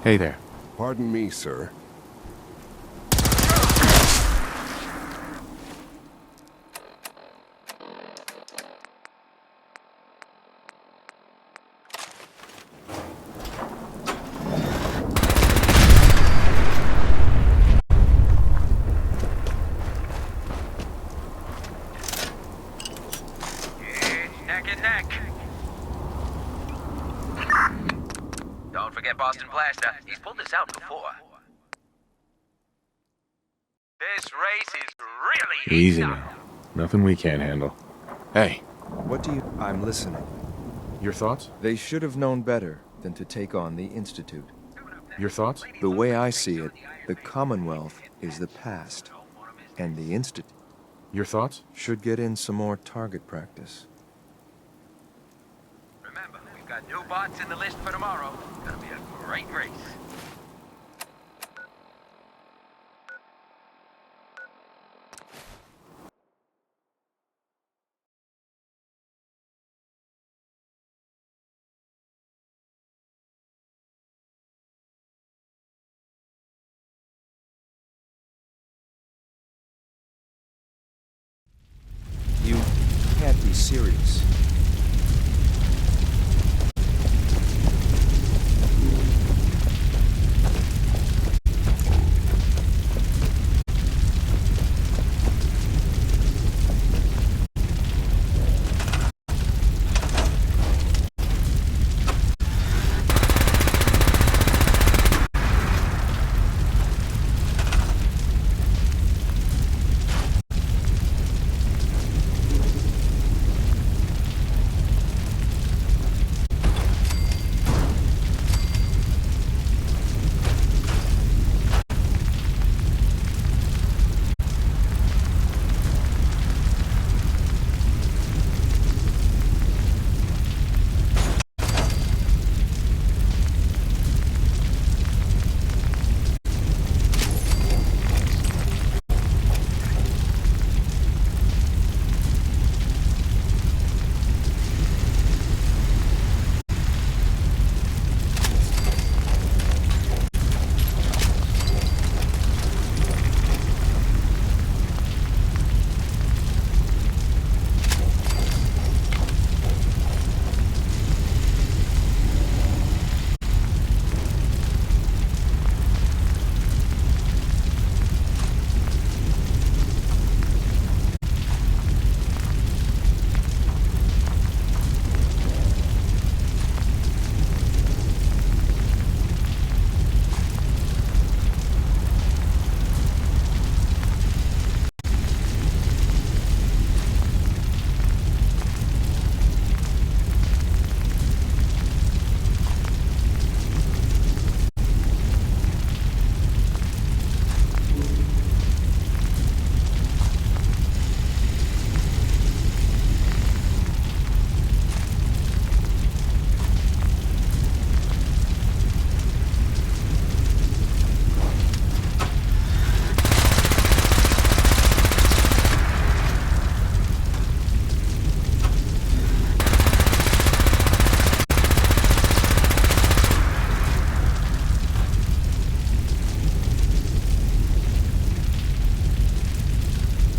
Hey there. Pardon me, sir. Neck and neck. Don't forget Boston Blaster. He's pulled this out before. This race is really Easy now. Nothing we can't handle. Hey, What do you... I'm listening. your thoughts? They should have known better than to take on the Institute. Your thoughts? The way I see it, the Commonwealth is the past, and the Institute Your thoughts? should get in some more target practice. Remember, we've got new bots in the list for tomorrow. It's gonna be a great race. You can't be serious.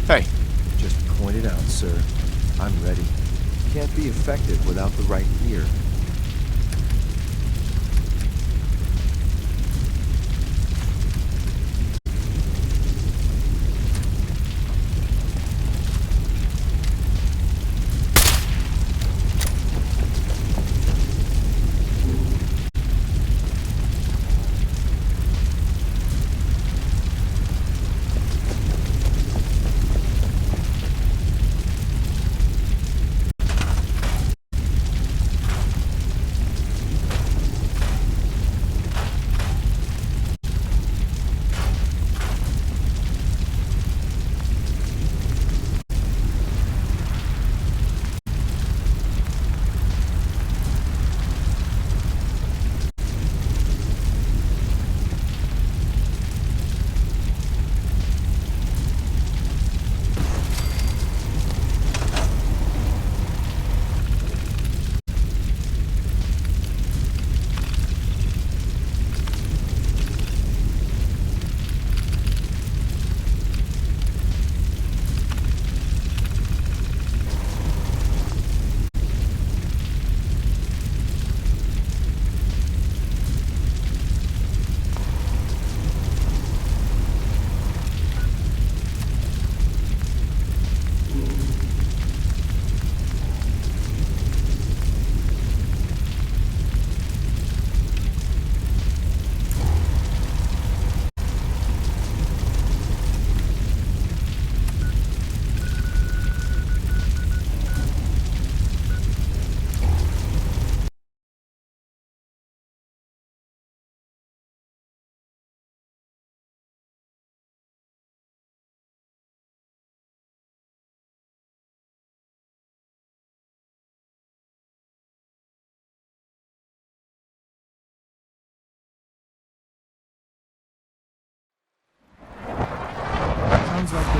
Hey, Just point it out, sir. I'm ready. Can't be effective without the right gear.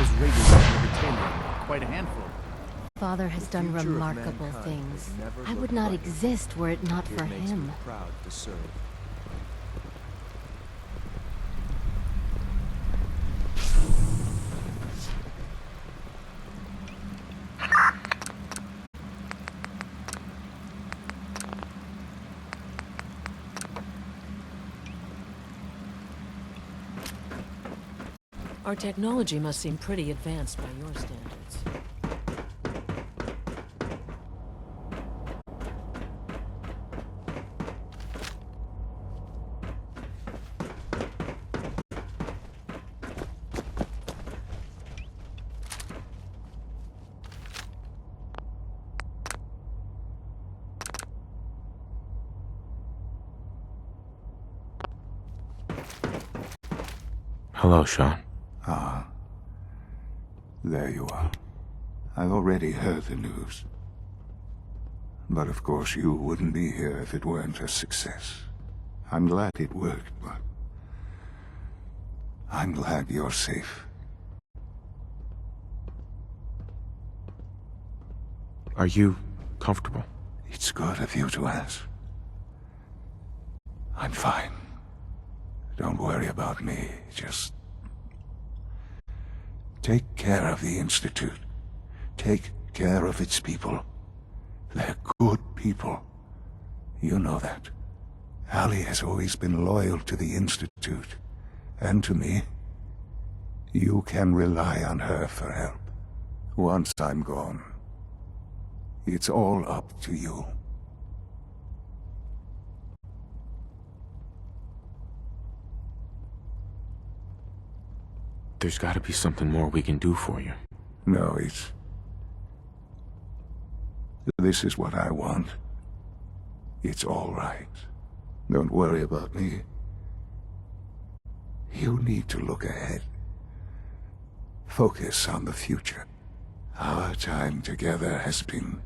those raiders have overtaken them. Quite a handful. Father has done future of remarkable mankind things. has never I would looked not brighter. exist were it not It for makes him. me proud to serve. Our technology must seem pretty advanced by your standards. Hello, Sean. Ah, there you are. I've already heard the news. But of course you wouldn't be here if it weren't a success. I'm glad it worked, but I'm glad you're safe. Are you comfortable? It's good of you to ask. I'm fine. Don't worry about me, just take care of the Institute. Take care of its people. They're good people. You know that. Allie has always been loyal to the Institute, and to me. You can rely on her for help. Once I'm gone, it's all up to you. There's gotta be something more we can do for you. No, this is what I want. It's all right. Don't worry about me. You need to look ahead. Focus on the future. Our time together has been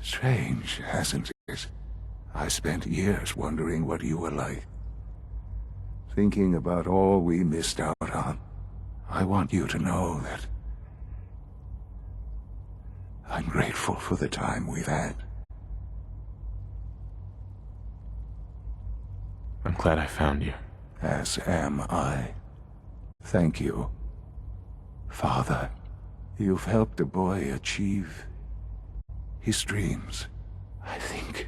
strange, hasn't it? I spent years wondering what you were like. Thinking about all we missed out on. I want you to know that I'm grateful for the time we've had. I'm glad I found you. As am I. Thank you, Father. You've helped a boy achieve his dreams. I think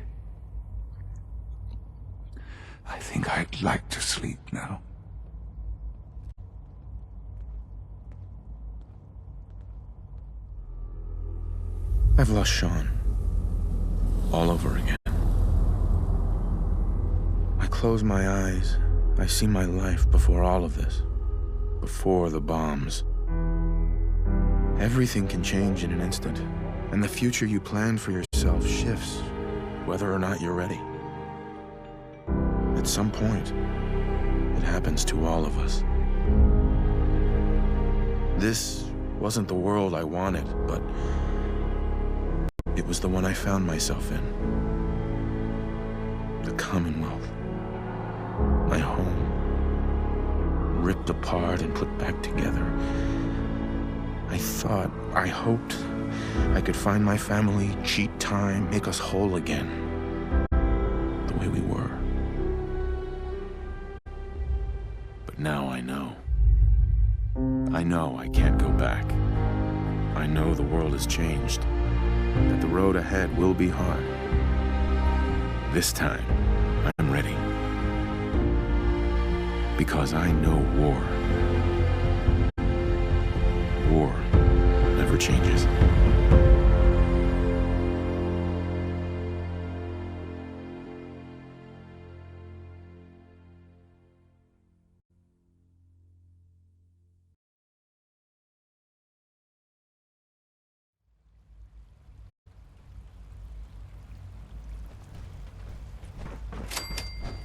I'd like to sleep now. I've lost Sean. All over again. I close my eyes. I see my life before all of this. Before the bombs. Everything can change in an instant. And the future you plan for yourself shifts, whether or not you're ready. At some point, it happens to all of us. This wasn't the world I wanted, but it was the one I found myself in. The Commonwealth. My home. Ripped apart and put back together. I thought, I hoped I could find my family, cheat time, make us whole again. The way we were. But now I know. I know I can't go back. I know the world has changed. That the road ahead will be hard. This time, I'm ready. Because I know war. War never changes.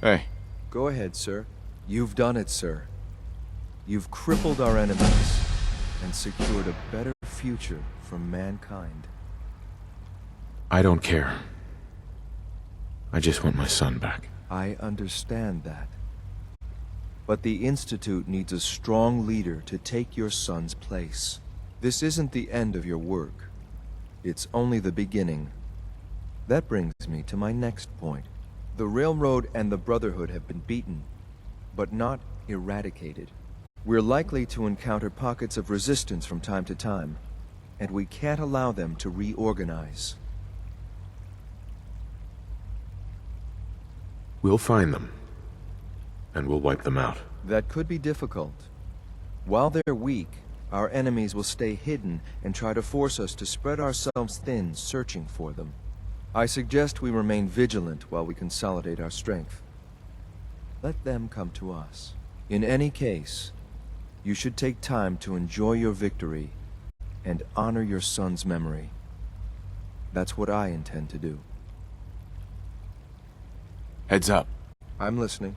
Hey. Go ahead, sir. You've done it, sir. You've crippled our enemies and secured a better future for mankind. I don't care. I just want my son back. I understand that. But the Institute needs a strong leader to take your son's place. This isn't the end of your work. It's only the beginning. That brings me to my next point. The Railroad and the Brotherhood have been beaten, but not eradicated. We're likely to encounter pockets of resistance from time to time, and we can't allow them to reorganize. We'll find them, and we'll wipe them out. That could be difficult. While they're weak, our enemies will stay hidden and try to force us to spread ourselves thin searching for them. I suggest we remain vigilant while we consolidate our strength. Let them come to us. In any case, you should take time to enjoy your victory and honor your son's memory. That's what I intend to do. Heads up. I'm listening.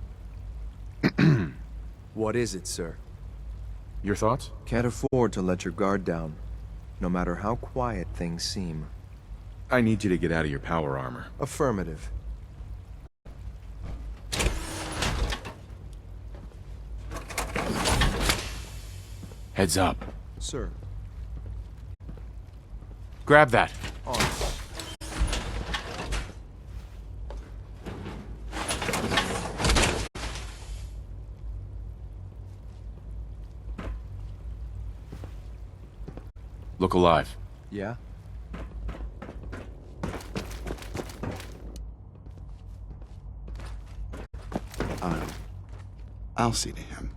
What is it, sir? Your thoughts? Can't afford to let your guard down, no matter how quiet things seem. I need you to get out of your power armor. Affirmative. Heads up. Sir. Grab that. On. Look alive. Yeah? I'll see to him.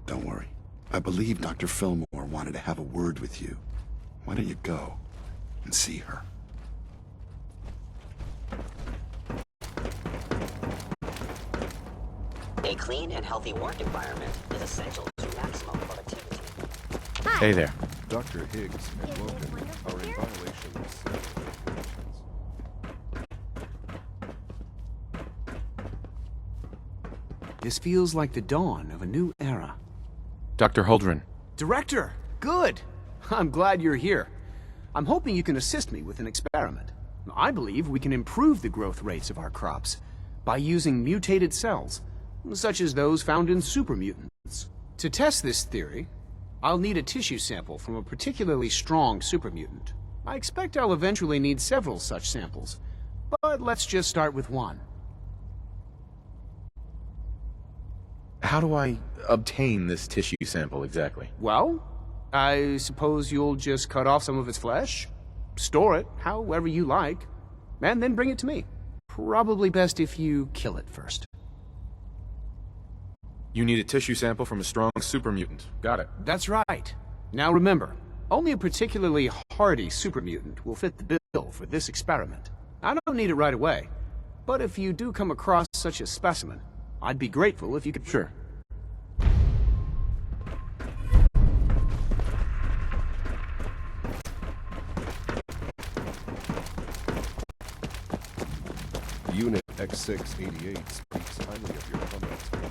Don't worry. I believe Dr. Fillmore wanted to have a word with you. Why don't you go and see her? A clean and healthy work environment is essential to maximum productivity. Hey there. Dr. Higgs and Logan are in violation of several regulations. This feels like the dawn of a new era. Dr. Huldren. Director! Good! I'm glad you're here. I'm hoping you can assist me with an experiment. I believe we can improve the growth rates of our crops by using mutated cells, such as those found in supermutants. To test this theory, I'll need a tissue sample from a particularly strong supermutant. I expect I'll eventually need several such samples, but let's just start with one. How do I obtain this tissue sample exactly? Well, I suppose you'll just cut off some of its flesh, store it however you like, and then bring it to me. Probably best if you kill it first. You need a tissue sample from a strong super mutant. Got it. That's right. Now remember, only a particularly hardy super mutant will fit the bill for this experiment. I don't need it right away, but if you do come across such a specimen, I'd be grateful if you could... Sure. Unit X688 speaks highly of your combat skills.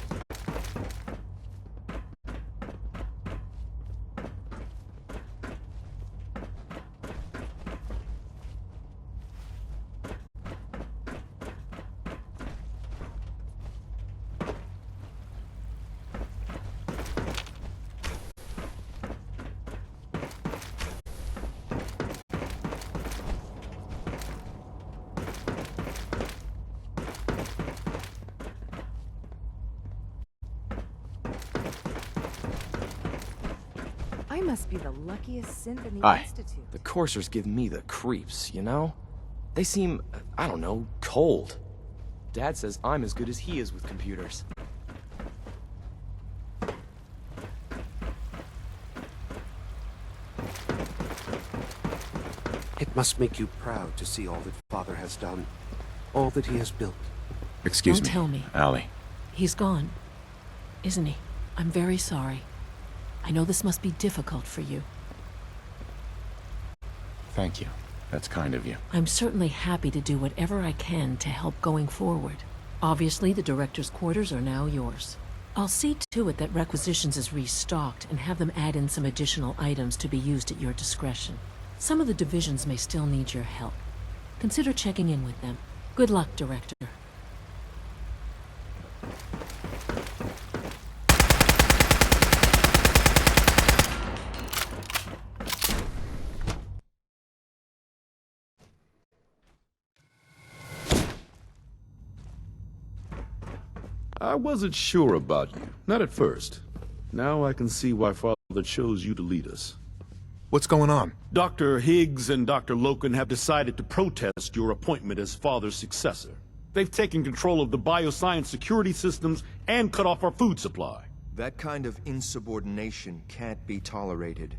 I must be the luckiest synth in the Aye. Institute. The coursers give me the creeps, you know? They seem, I don't know, cold. Dad says I'm as good as he is with computers. It must make you proud to see all that Father has done, all that he has built. Excuse Don't me. tell me. Allie. He's gone, isn't he? I'm very sorry. I know this must be difficult for you. Thank you. That's kind of you. I'm certainly happy to do whatever I can to help going forward. Obviously, the director's quarters are now yours. I'll see to it that requisitions is restocked and have them add in some additional items to be used at your discretion. Some of the divisions may still need your help. Consider checking in with them. Good luck, Director. I wasn't sure about you. Not at first. Now I can see why Father chose you to lead us. What's going on? Dr. Higgs and Dr. Loken have decided to protest your appointment as Father's successor. They've taken control of the bioscience security systems and cut off our food supply. That kind of insubordination can't be tolerated.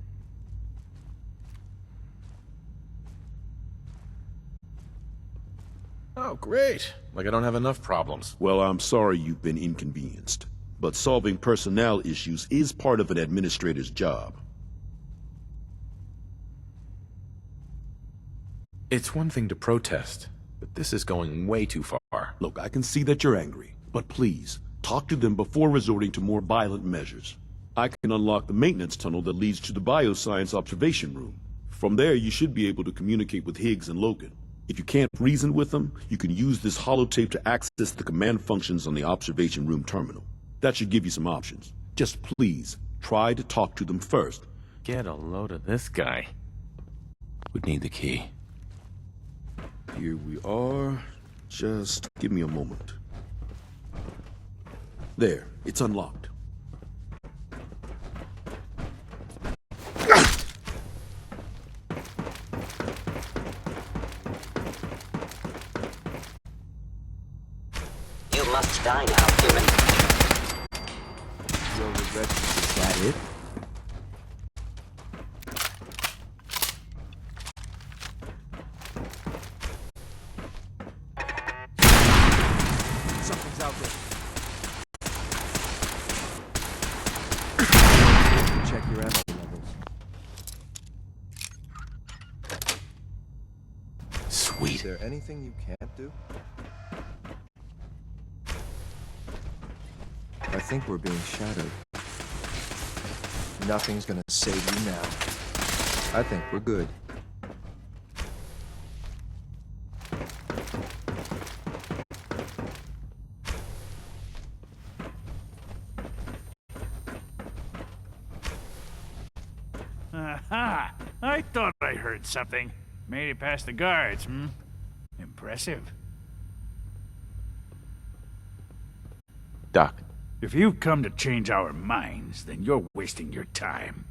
Oh, great. Like I don't have enough problems. Well, I'm sorry you've been inconvenienced, but solving personnel issues is part of an administrator's job. It's one thing to protest, but this is going way too far. Look, I can see that you're angry, but please, talk to them before resorting to more violent measures. I can unlock the maintenance tunnel that leads to the bioscience observation room. From there, you should be able to communicate with Higgs and Logan. If you can't reason with them, you can use this holotape to access the command functions on the observation room terminal. That should give you some options. Just please, try to talk to them first. Get a load of this guy. Would need the key. Here we are. Just give me a moment. There, it's unlocked. You must die now, human. You'll regret this. Is that it? Something's out there. Check your ammo levels. Sweet. Is there anything you can't do? I think we're being shadowed. Nothing's gonna save you now. I think we're good. Aha! I thought I heard something. Made it past the guards, Impressive. Doc. If you've come to change our minds, then you're wasting your time.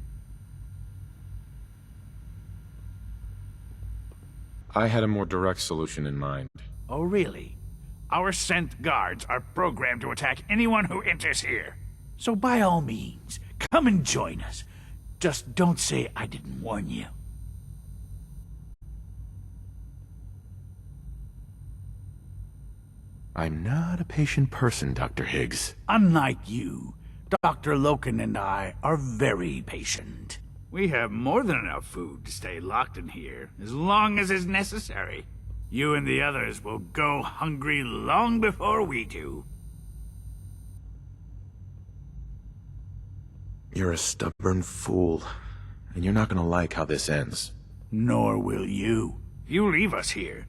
I had a more direct solution in mind. Oh, really? Our sent guards are programmed to attack anyone who enters here. So by all means, come and join us. Just don't say I didn't warn you. I'm not a patient person, Dr. Higgs. Unlike you, Dr. Loken and I are very patient. We have more than enough food to stay locked in here, as long as is necessary. You and the others will go hungry long before we do. You're a stubborn fool, and you're not gonna like how this ends. Nor will you. If you leave us here,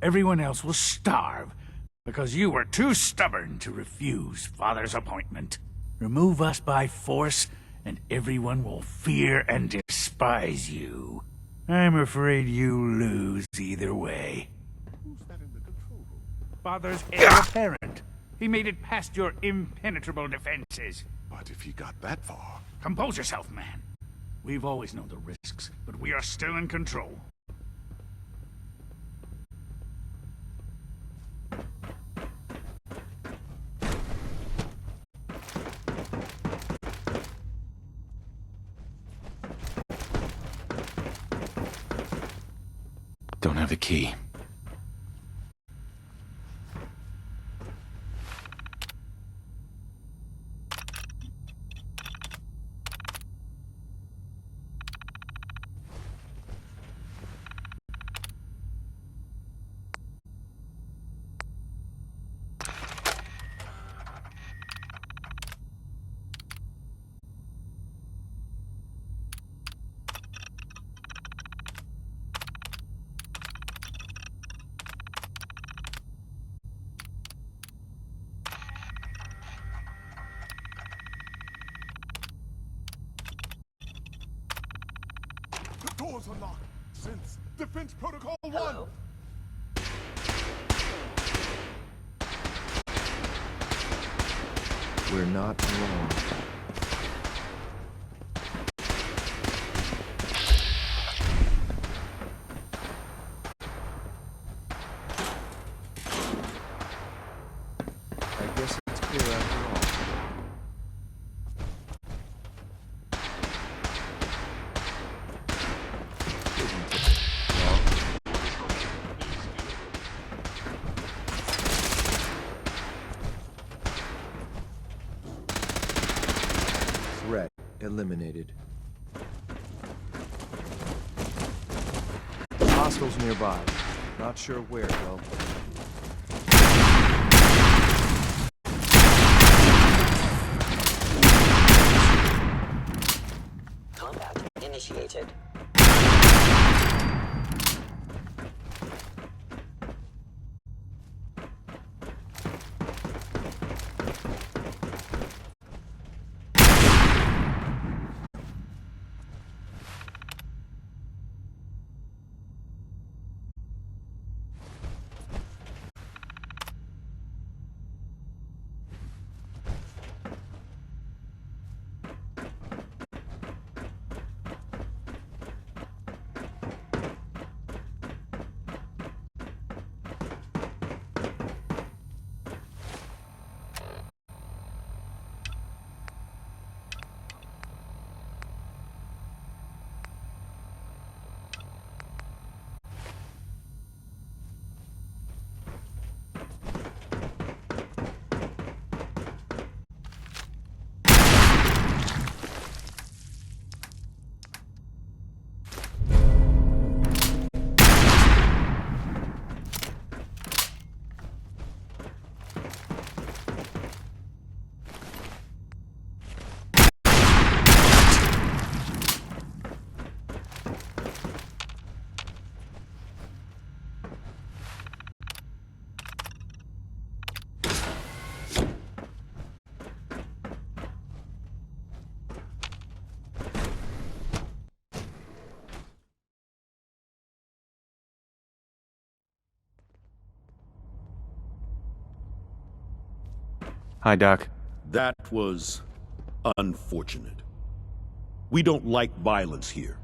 everyone else will starve, because you were too stubborn to refuse Father's appointment. Remove us by force, and everyone will fear and despise you. I'm afraid you lose either way. Who's that in the control room? Father's heir apparent. He made it past your impenetrable defenses. But if he got that far... Compose yourself, man. We've always known the risks, but we are still in control. Don't have the key. The doors are locked. Since Defense Protocol 1. Hello? We're not alone. I guess it's clear after all. Threat eliminated. Hostiles nearby. Not sure where, though. Combat initiated. Hi, Doc. That was unfortunate. We don't like violence here,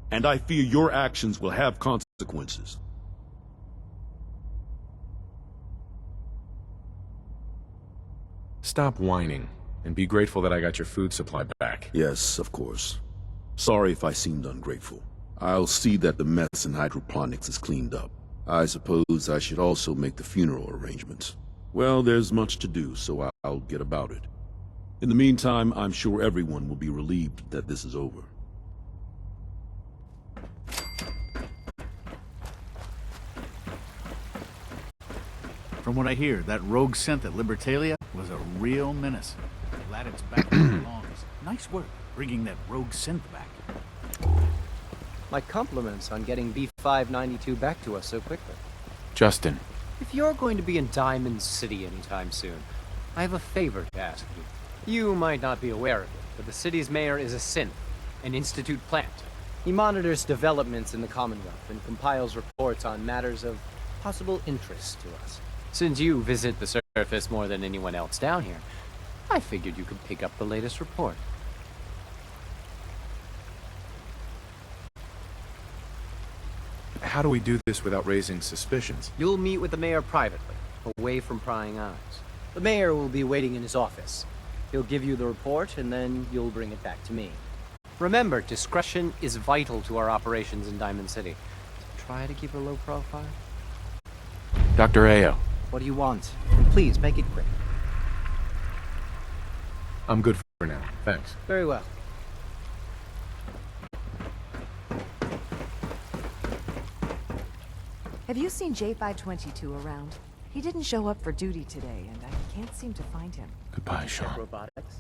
and I fear your actions will have consequences. Stop whining, and be grateful that I got your food supply back. Yes, of course. Sorry if I seemed ungrateful. I'll see that the mess in hydroponics is cleaned up. I suppose I should also make the funeral arrangements. Well, there's much to do, so I'll get about it. In the meantime, I'm sure everyone will be relieved that this is over. From what I hear, that rogue synth at Libertalia was a real menace. Glad it's back where it belongs. Nice work bringing that rogue synth back. My compliments on getting B592 back to us so quickly. Justin. If you're going to be in Diamond City anytime soon, I have a favor to ask you. You might not be aware of it, but the city's mayor is a synth, an Institute plant. He monitors developments in the Commonwealth and compiles reports on matters of possible interest to us. Since you visit the surface more than anyone else down here, I figured you could pick up the latest report. How do we do this without raising suspicions? You'll meet with the mayor privately, away from prying eyes. The mayor will be waiting in his office. He'll give you the report, and then you'll bring it back to me. Remember, discretion is vital to our operations in Diamond City. So try to keep a low profile. Dr. Ayo. What do you want? And please, make it quick. I'm good for now. Thanks. Very well. Have you seen J522 around? He didn't show up for duty today, and I can't seem to find him. Goodbye, Sean. Robotics?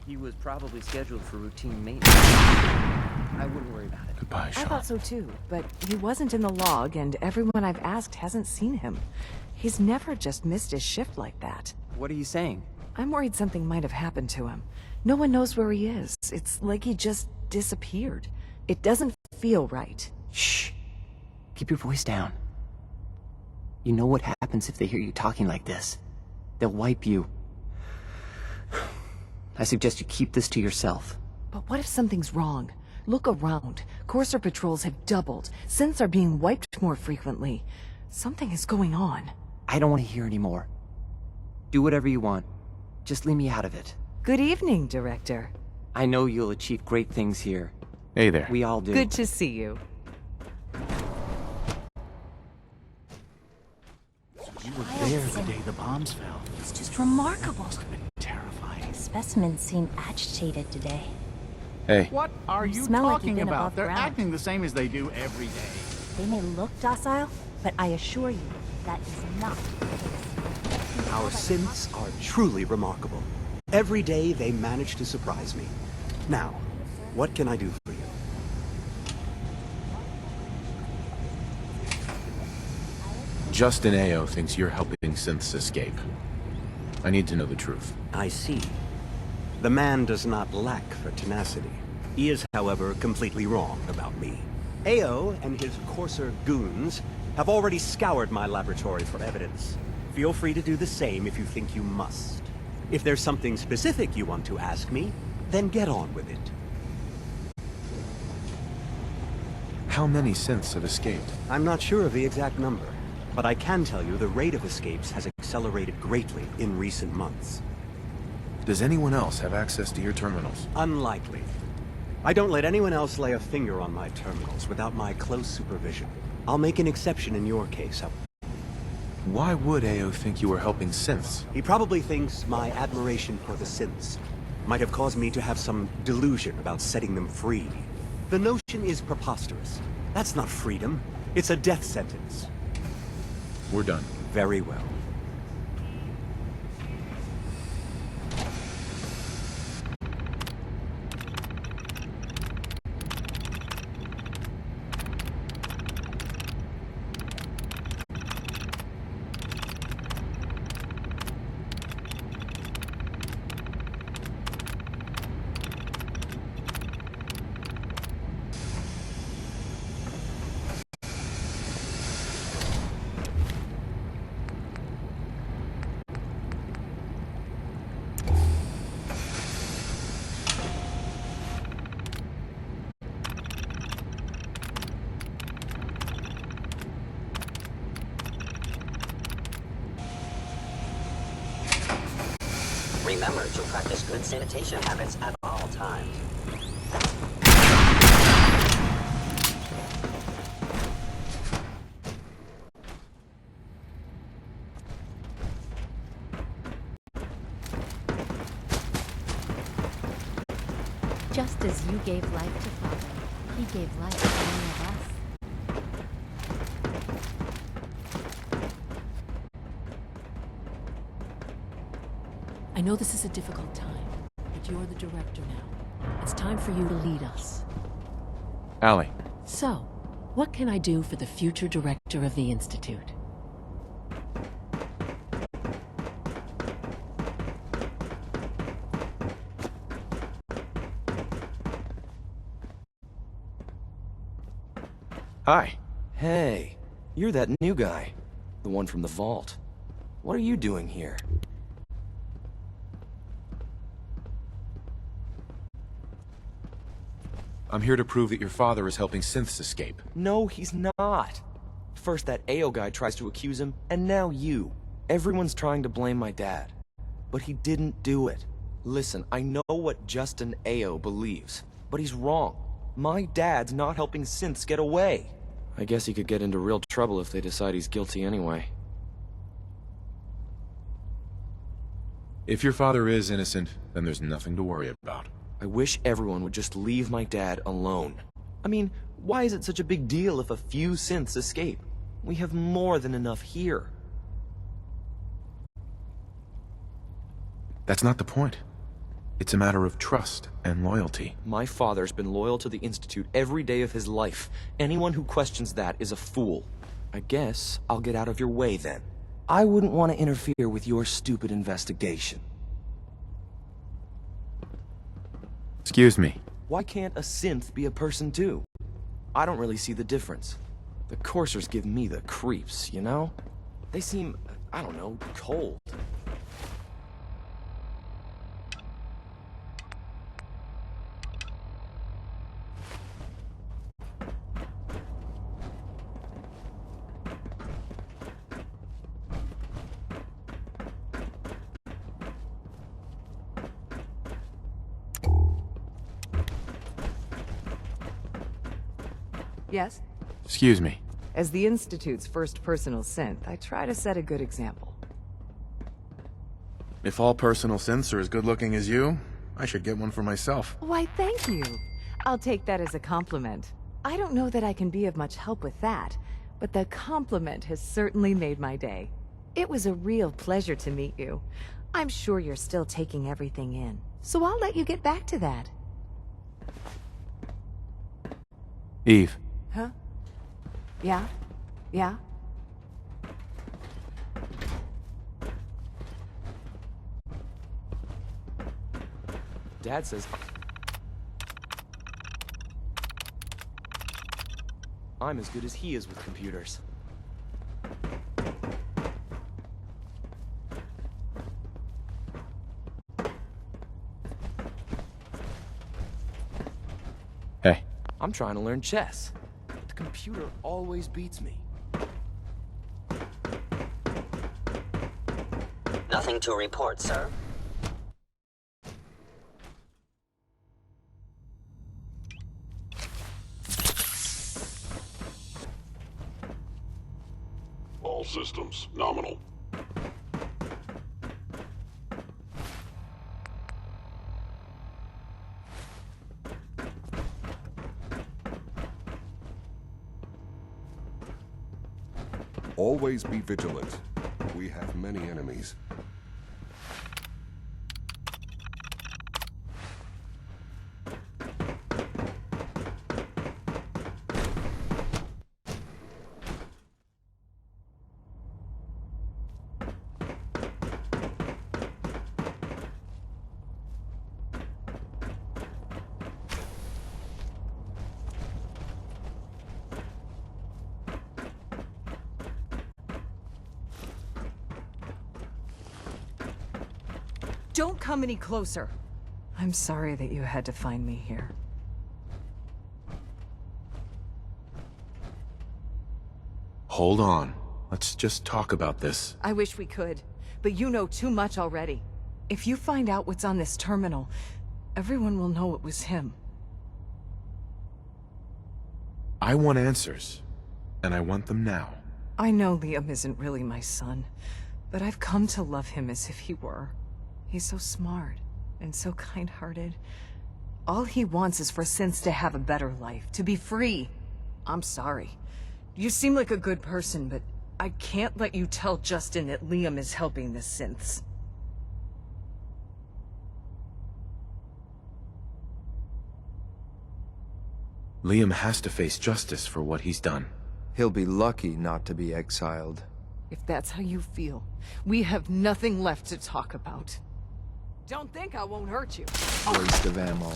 He was probably scheduled for routine maintenance. I wouldn't worry about it. Goodbye, Sean. I thought so too, but he wasn't in the log, and everyone I've asked hasn't seen him. He's never just missed his shift like that. What are you saying? I'm worried something might have happened to him. No one knows where he is. It's like he just disappeared. It doesn't feel right. Shh. Keep your voice down. You know what happens if they hear you talking like this? They'll wipe you. I suggest you keep this to yourself. But what if something's wrong? Look around. Courser patrols have doubled. Synths are being wiped more frequently. Something is going on. I don't want to hear any more. Do whatever you want. Just leave me out of it. Good evening, Director. I know you'll achieve great things here. Hey there. We all do. Good to see you. You were there the day the bombs fell. It's just remarkable. Must have been terrifying. Specimens seem agitated today. Hey. What are you Smell like you've talking been about? above They're ground. acting the same as they do every day. They may look docile, but I assure you, that is not the case. Our synths are truly remarkable. Every day they manage to surprise me. Now, what can I do for you? Justin Ao thinks you're helping synths escape. I need to know the truth. I see. The man does not lack for tenacity. He is, however, completely wrong about me. Ao and his coarser goons have already scoured my laboratory for evidence. Feel free to do the same if you think you must. If there's something specific you want to ask me, then get on with it. How many synths have escaped? I'm not sure of the exact number, but I can tell you the rate of escapes has accelerated greatly in recent months. Does anyone else have access to your terminals? Unlikely. I don't let anyone else lay a finger on my terminals without my close supervision. I'll make an exception in your case, however. Why would Ao think you were helping synths? He probably thinks my admiration for the synths might have caused me to have some delusion about setting them free. The notion is preposterous. That's not freedom. It's a death sentence. We're done. Very well. Remember to practice good sanitation habits at all times. Just as you gave life to Father, he gave life to many of us. I know this is a difficult time, but you're the director now. It's time for you to lead us. Allie. So, what can I do for the future director of the Institute? Hi. Hey, you're that new guy. The one from the vault. What are you doing here? I'm here to prove that your father is helping synths escape. No, he's not. First that Ao guy tries to accuse him, and now you. Everyone's trying to blame my dad. But he didn't do it. Listen, I know what Justin Ao believes, but he's wrong. My dad's not helping synths get away. I guess he could get into real trouble if they decide he's guilty anyway. If your father is innocent, then there's nothing to worry about. I wish everyone would just leave my dad alone. I mean, why is it such a big deal if a few synths escape? We have more than enough here. That's not the point. It's a matter of trust and loyalty. My father's been loyal to the Institute every day of his life. Anyone who questions that is a fool. I guess I'll get out of your way then. I wouldn't want to interfere with your stupid investigation. Excuse me. Why can't a synth be a person too? I don't really see the difference. The coursers give me the creeps, you know? They seem, I don't know, cold. Yes? Excuse me. As the Institute's first personal synth, I try to set a good example. If all personal synths are as good looking as you, I should get one for myself. Why, thank you. I'll take that as a compliment. I don't know that I can be of much help with that, but the compliment has certainly made my day. It was a real pleasure to meet you. I'm sure you're still taking everything in, so I'll let you get back to that. Eve. Huh? Yeah? Yeah? Dad says I'm as good as he is with computers. Hey. I'm trying to learn chess, but the computer always beats me. Nothing to report, sir. All systems nominal. Always be vigilant. We have many enemies. Don't come any closer. I'm sorry that you had to find me here. Hold on. Let's just talk about this. I wish we could, but you know too much already. If you find out what's on this terminal, everyone will know it was him. I want answers, and I want them now. I know Liam isn't really my son, but I've come to love him as if he were. He's so smart and so kind-hearted. All he wants is for synths to have a better life, to be free. I'm sorry. You seem like a good person, but I can't let you tell Justin that Liam is helping the synths. Liam has to face justice for what he's done. He'll be lucky not to be exiled. If that's how you feel, we have nothing left to talk about. Don't think I won't hurt you. Waste of ammo.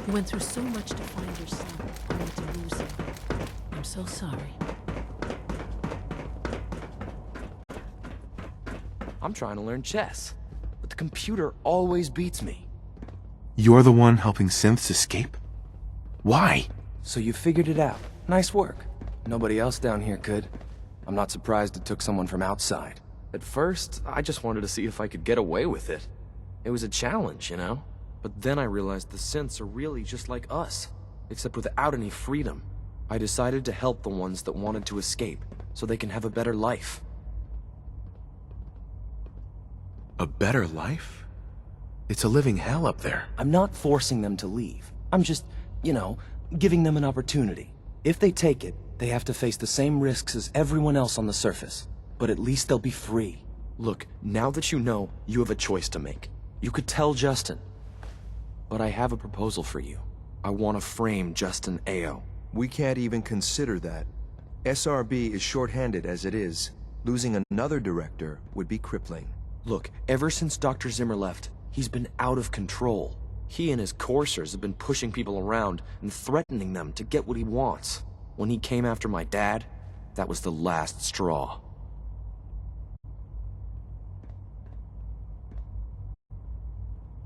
You went through so much to find your son, only to lose him. I'm so sorry. I'm trying to learn chess, but the computer always beats me. You're the one helping synths escape? Why? So you figured it out. Nice work. Nobody else down here could. I'm not surprised it took someone from outside. At first, I just wanted to see if I could get away with it. It was a challenge, you know? But then I realized the synths are really just like us, except without any freedom. I decided to help the ones that wanted to escape, so they can have a better life. A better life? It's a living hell up there. I'm not forcing them to leave. I'm just, you know, giving them an opportunity. If they take it, they have to face the same risks as everyone else on the surface. But at least they'll be free. Look, now that you know, you have a choice to make. You could tell Justin. But I have a proposal for you. I want to frame Justin Ao. We can't even consider that. SRB is short-handed as it is. Losing another director would be crippling. Look, ever since Dr. Zimmer left, he's been out of control. He and his coursers have been pushing people around and threatening them to get what he wants. When he came after my dad, That was the last straw.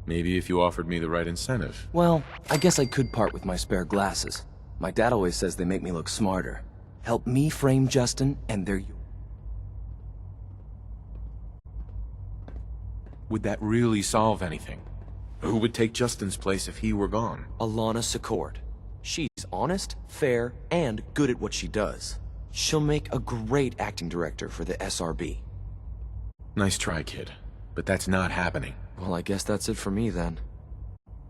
Maybe if you offered me the right incentive. Well, I guess I could part with my spare glasses. My dad always says they make me look smarter. Help me frame Justin, and they're yours. Would that really solve anything? Who would take Justin's place if he were gone? Alana Secord. She's honest, fair, and good at what she does. She'll make a great acting director for the SRB. Nice try, kid. But that's not happening. Well, I guess that's it for me then.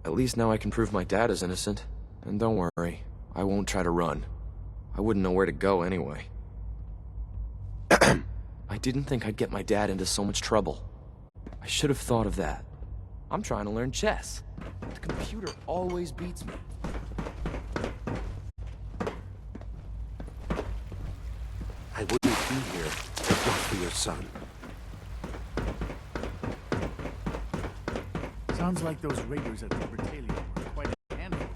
At least now I can prove my dad is innocent. And don't worry, I won't try to run. I wouldn't know where to go anyway. I didn't think I'd get my dad into so much trouble. I should have thought of that. I'm trying to learn chess. The computer always beats me. I wouldn't be here if not for your son. Sounds like those raiders at Libertalia were quite a handful.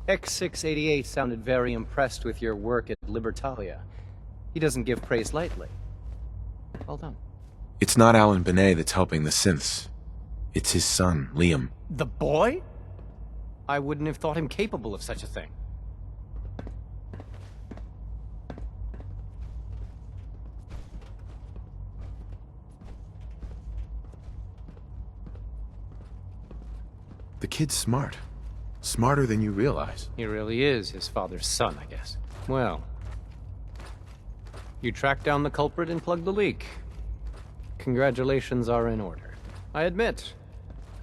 X688 sounded very impressed with your work at Libertalia. He doesn't give praise lightly. Well done. It's not Alan Benet that's helping the synths. It's his son, Liam. The boy? I wouldn't have thought him capable of such a thing. The kid's smart. Smarter than you realize. He really is his father's son, I guess. Well, you tracked down the culprit and plugged the leak. Congratulations are in order. I admit,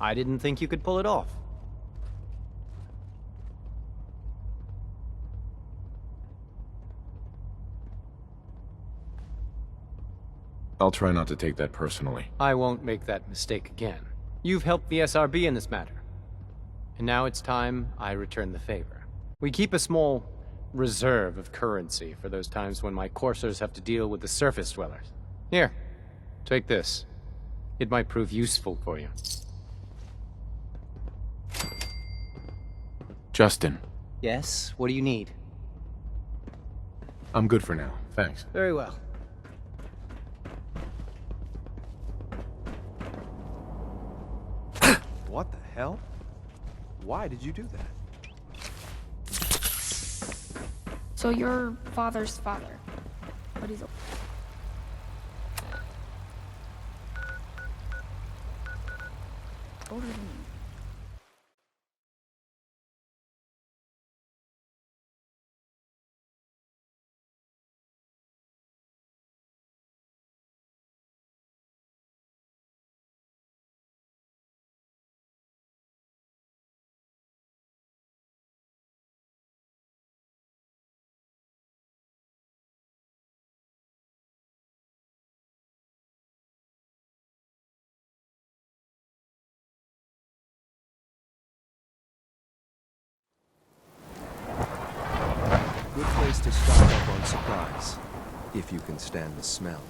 I didn't think you could pull it off. I'll try not to take that personally. I won't make that mistake again. You've helped the SRB in this matter. And now it's time I return the favor. We keep a small reserve of currency for those times when my coursers have to deal with the surface dwellers. Here, take this. It might prove useful for you. Justin. Yes? What do you need? I'm good for now, thanks. Very well. What the hell? Why did you do that? So your father's father. But he's older than you. Good place to stock up on supplies, if you can stand the smell.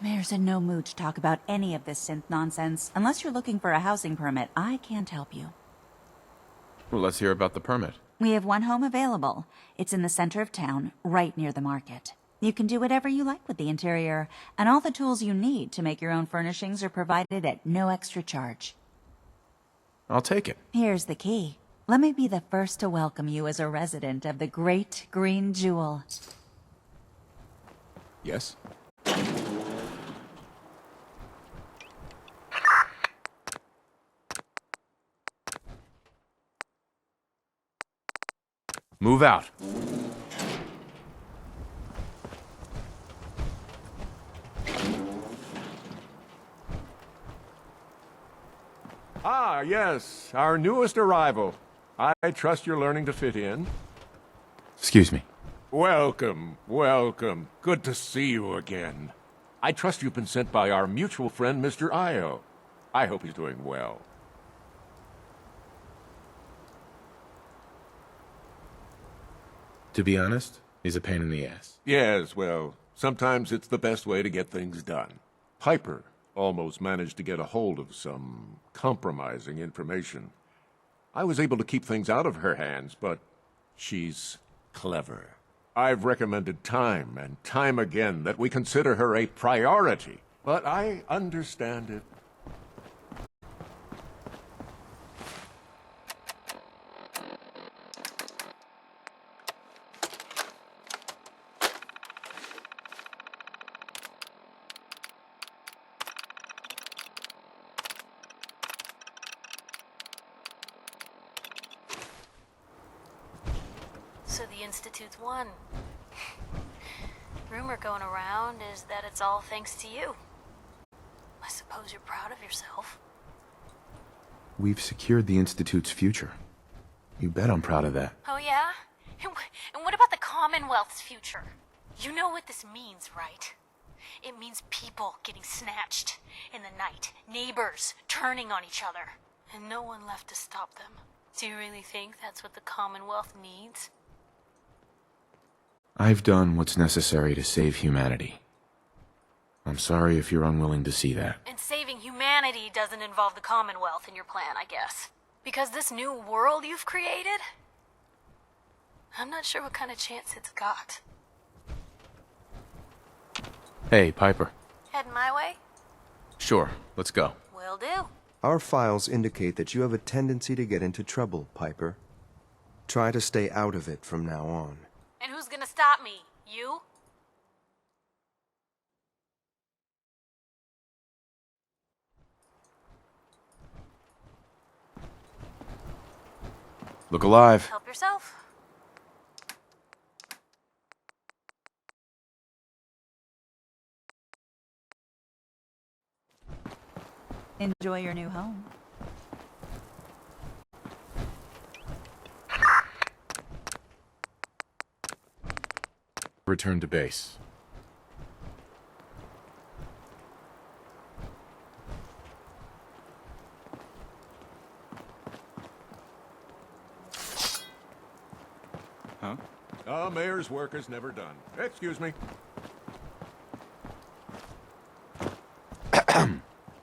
Mayor's in no mood to talk about any of this synth nonsense. Unless you're looking for a housing permit, I can't help you. Well, let's hear about the permit. We have one home available. It's in the center of town, right near the market. You can do whatever you like with the interior, and all the tools you need to make your own furnishings are provided at no extra charge. I'll take it. Here's the key. Let me be the first to welcome you as a resident of the Great Green Jewel. Yes? Move out. Ah, yes, our newest arrival. I trust you're learning to fit in. Excuse me. Welcome, welcome. Good to see you again. I trust you've been sent by our mutual friend, Mr. Io. I hope he's doing well. To be honest, he's a pain in the ass. Yes, well, sometimes it's the best way to get things done. Piper almost managed to get a hold of some compromising information. I was able to keep things out of her hands, but she's clever. I've recommended time and time again that we consider her a priority, but I understand it. So the Institute's won. Rumor going around is that it's all thanks to you. I suppose you're proud of yourself. We've secured the Institute's future. You bet I'm proud of that. Oh yeah? And what about the Commonwealth's future? You know what this means, right? It means people getting snatched in the night, neighbors turning on each other, and no one left to stop them. Do you really think that's what the Commonwealth needs? I've done what's necessary to save humanity. I'm sorry if you're unwilling to see that. And saving humanity doesn't involve the Commonwealth in your plan, I guess. Because this new world you've created, I'm not sure what kind of chance it's got. Hey, Piper. Heading my way? Sure, let's go. Will do. Our files indicate that you have a tendency to get into trouble, Piper. Try to stay out of it from now on. And who's gonna stop me? You? Look alive. Help yourself. Enjoy your new home. Return to base. Huh? Mayor's work is never done. Excuse me.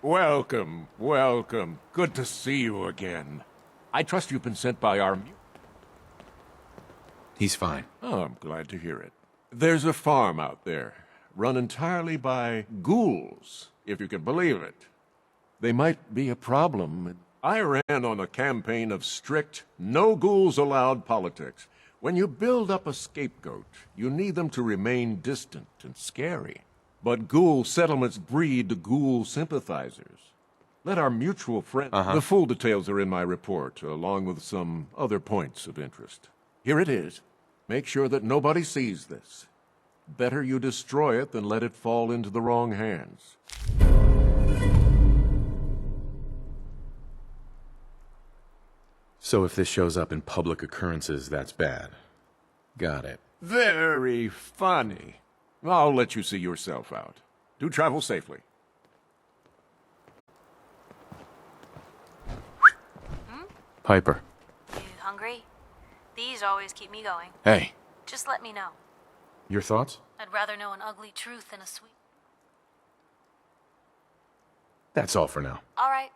Welcome, welcome. Good to see you again. I trust you've been sent by our... He's fine. Oh, I'm glad to hear it. There's a farm out there, run entirely by ghouls, if you can believe it. They might be a problem. I ran on a campaign of strict, no ghouls allowed politics. When you build up a scapegoat, you need them to remain distant and scary. But ghoul settlements breed ghoul sympathizers. Let our mutual friend... The full details are in my report, along with some other points of interest. Here it is. Make sure that nobody sees this. Better you destroy it than let it fall into the wrong hands. So if this shows up in public occurrences, that's bad. Got it. Very funny. I'll let you see yourself out. Do travel safely. Piper. You hungry? These always keep me going. Hey. Just let me know. Your thoughts? I'd rather know an ugly truth than a sweet... That's all for now. All right.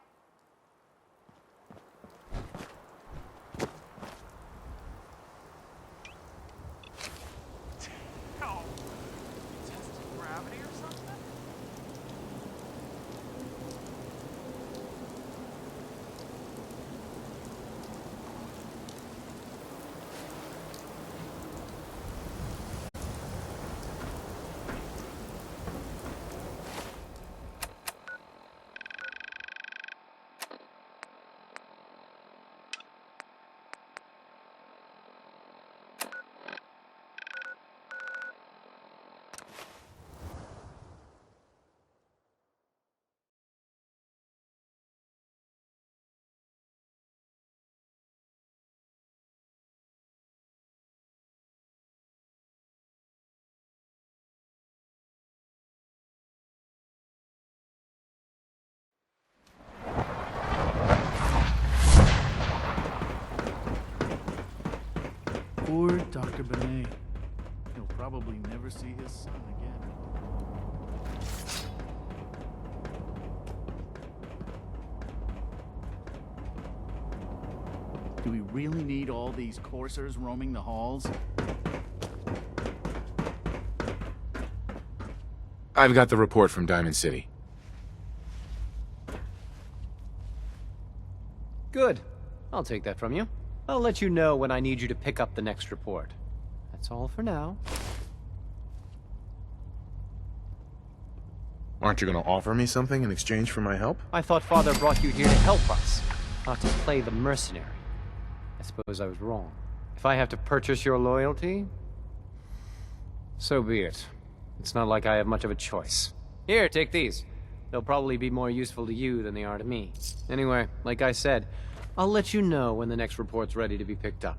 Poor Dr. Benet. He'll probably never see his son again. Do we really need all these coursers roaming the halls? I've got the report from Diamond City. Good. I'll take that from you. I'll let you know when I need you to pick up the next report. That's all for now. Aren't you going to offer me something in exchange for my help? I thought Father brought you here to help us, not to play the mercenary. I suppose I was wrong. If I have to purchase your loyalty, so be it. It's not like I have much of a choice. Here, take these. They'll probably be more useful to you than they are to me. Anyway, like I said, I'll let you know when the next report's ready to be picked up.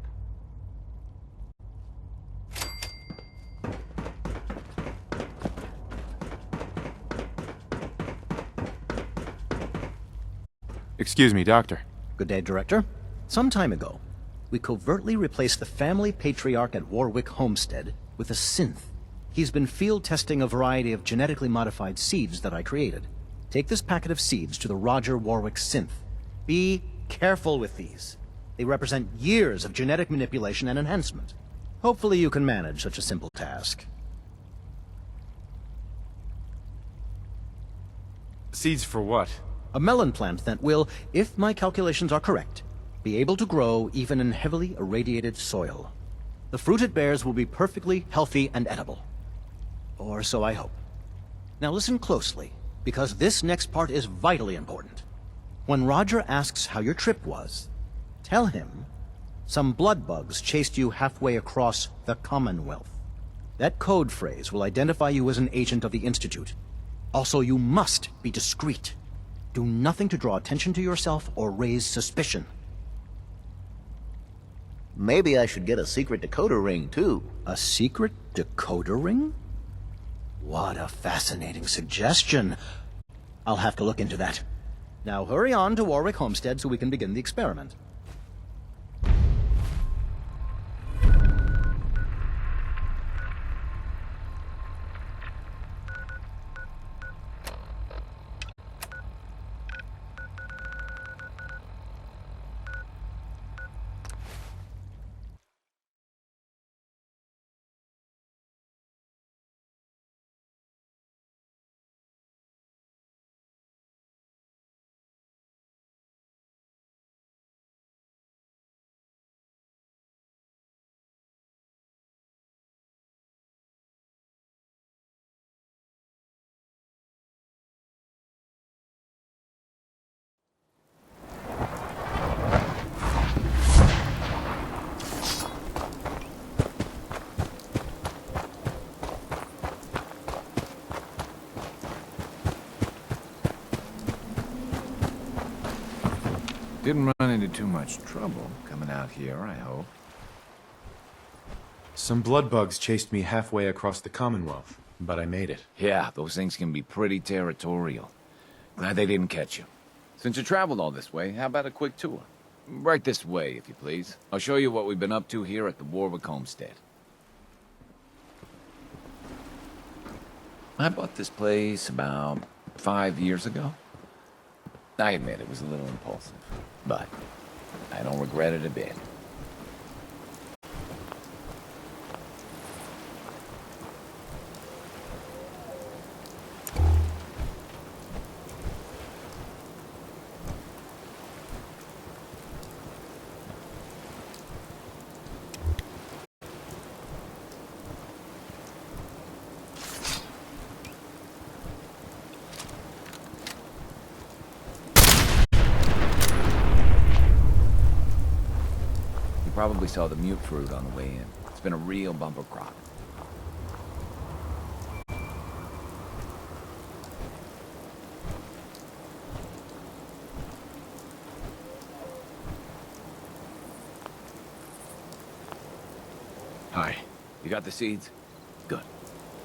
Excuse me, Doctor. Good day, Director. Some time ago, we covertly replaced the family patriarch at Warwick Homestead with a synth. He's been field testing a variety of genetically modified seeds that I created. Take this packet of seeds to the Roger Warwick synth. Be careful with these. They represent years of genetic manipulation and enhancement. Hopefully you can manage such a simple task. Seeds for what? A melon plant that will, if my calculations are correct, be able to grow even in heavily irradiated soil. The fruit it bears will be perfectly healthy and edible. Or so I hope. Now listen closely, because this next part is vitally important. When Roger asks how your trip was, tell him some blood bugs chased you halfway across the Commonwealth. That code phrase will identify you as an agent of the Institute. Also, you must be discreet. Do nothing to draw attention to yourself or raise suspicion. Maybe I should get a secret decoder ring, too. A secret decoder ring? What a fascinating suggestion. I'll have to look into that. Now hurry on to Warwick Homestead so we can begin the experiment. Didn't run into too much trouble coming out here, I hope. Some blood bugs chased me halfway across the Commonwealth, but I made it. Yeah, those things can be pretty territorial. Glad they didn't catch you. Since you traveled all this way, how about a quick tour? Right this way, if you please. I'll show you what we've been up to here at the Warwick Homestead. I bought this place about 5 years ago. I admit it was a little impulsive, but I don't regret it a bit. Probably saw the mute fruit on the way in. It's been a real bumper crop. Hi. You got the seeds? Good.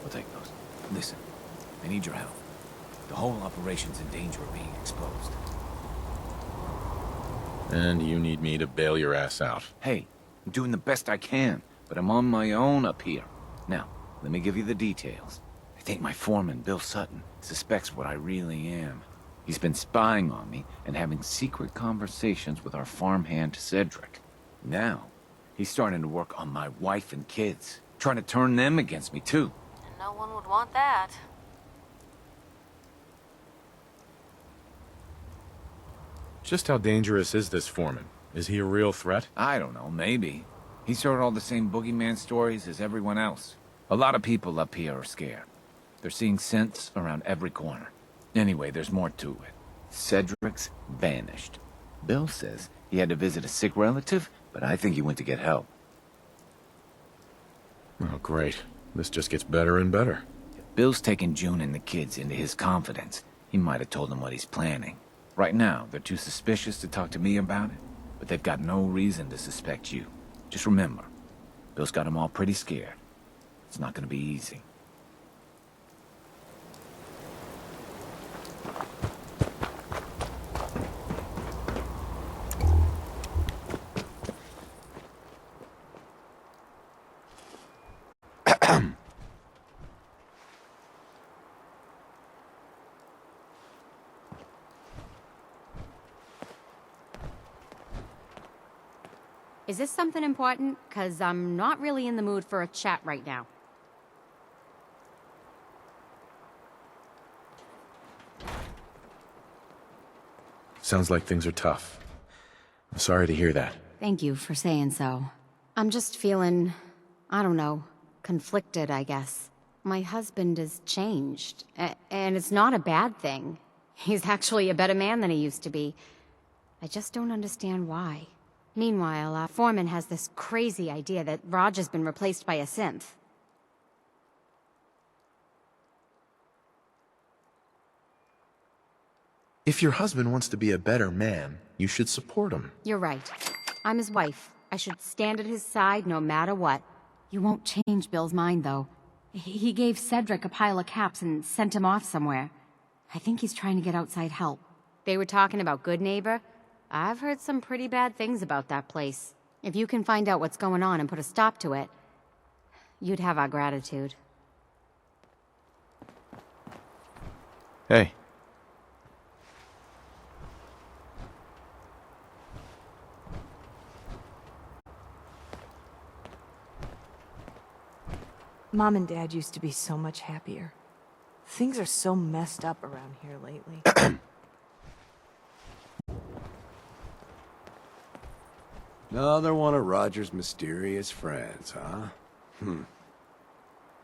We'll take those. Listen, I need your help. The whole operation's in danger of being exposed. And you need me to bail your ass out. Hey, I'm doing the best I can. but I'm on my own up here. Now, let me give you the details. I think my foreman, Bill Sutton, suspects what I really am. He's been spying on me and having secret conversations with our farmhand Cedric. Now, he's starting to work on my wife and kids, trying to turn them against me too. And no one would want that. Just how dangerous is this foreman? Is he a real threat? I don't know, maybe. He's heard all the same boogeyman stories as everyone else. A lot of people up here are scared. They're seeing scents around every corner. Anyway, there's more to it. Cedric's vanished. Bill says he had to visit a sick relative, but I think he went to get help. Oh, great. This just gets better and better. If Bill's taken June and the kids into his confidence, he might have told them what he's planning. Right now, they're too suspicious to talk to me about it, but they've got no reason to suspect you. Just remember, Bill's got them all pretty scared. It's not gonna be easy. Is this something important? 'Cause I'm not really in the mood for a chat right now. Sounds like things are tough. I'm sorry to hear that. Thank you for saying so. I'm just feeling, I don't know, conflicted, I guess. My husband has changed, and it's not a bad thing. He's actually a better man than he used to be. I just don't understand why. Meanwhile, our foreman has this crazy idea that Raj has been replaced by a synth. If your husband wants to be a better man, you should support him. You're right. I'm his wife. I should stand at his side no matter what. You won't change Bill's mind, though. He gave Cedric a pile of caps and sent him off somewhere. I think he's trying to get outside help. They were talking about Good Neighbor. I've heard some pretty bad things about that place. If you can find out what's going on and put a stop to it, you'd have our gratitude. Hey. Mom and Dad used to be so much happier. Things are so messed up around here lately. Another one of Roger's mysterious friends, huh?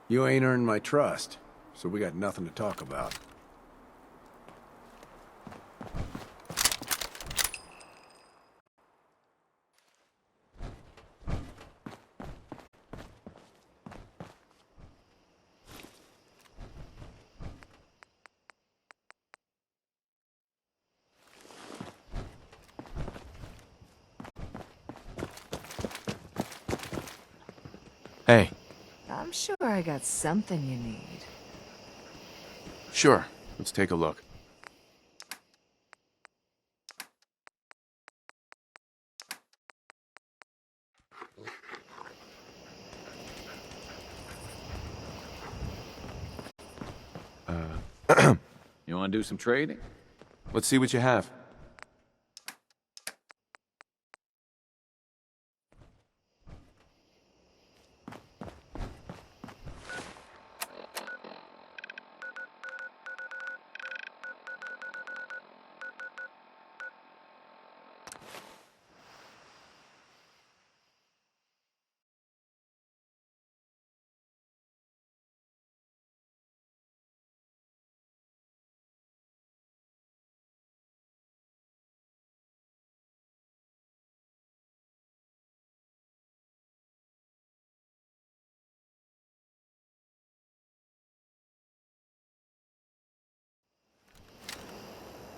You ain't earned my trust, so we got nothing to talk about. Hey. I'm sure I got something you need. Sure. Let's take a look. You want to do some trading? Let's see what you have.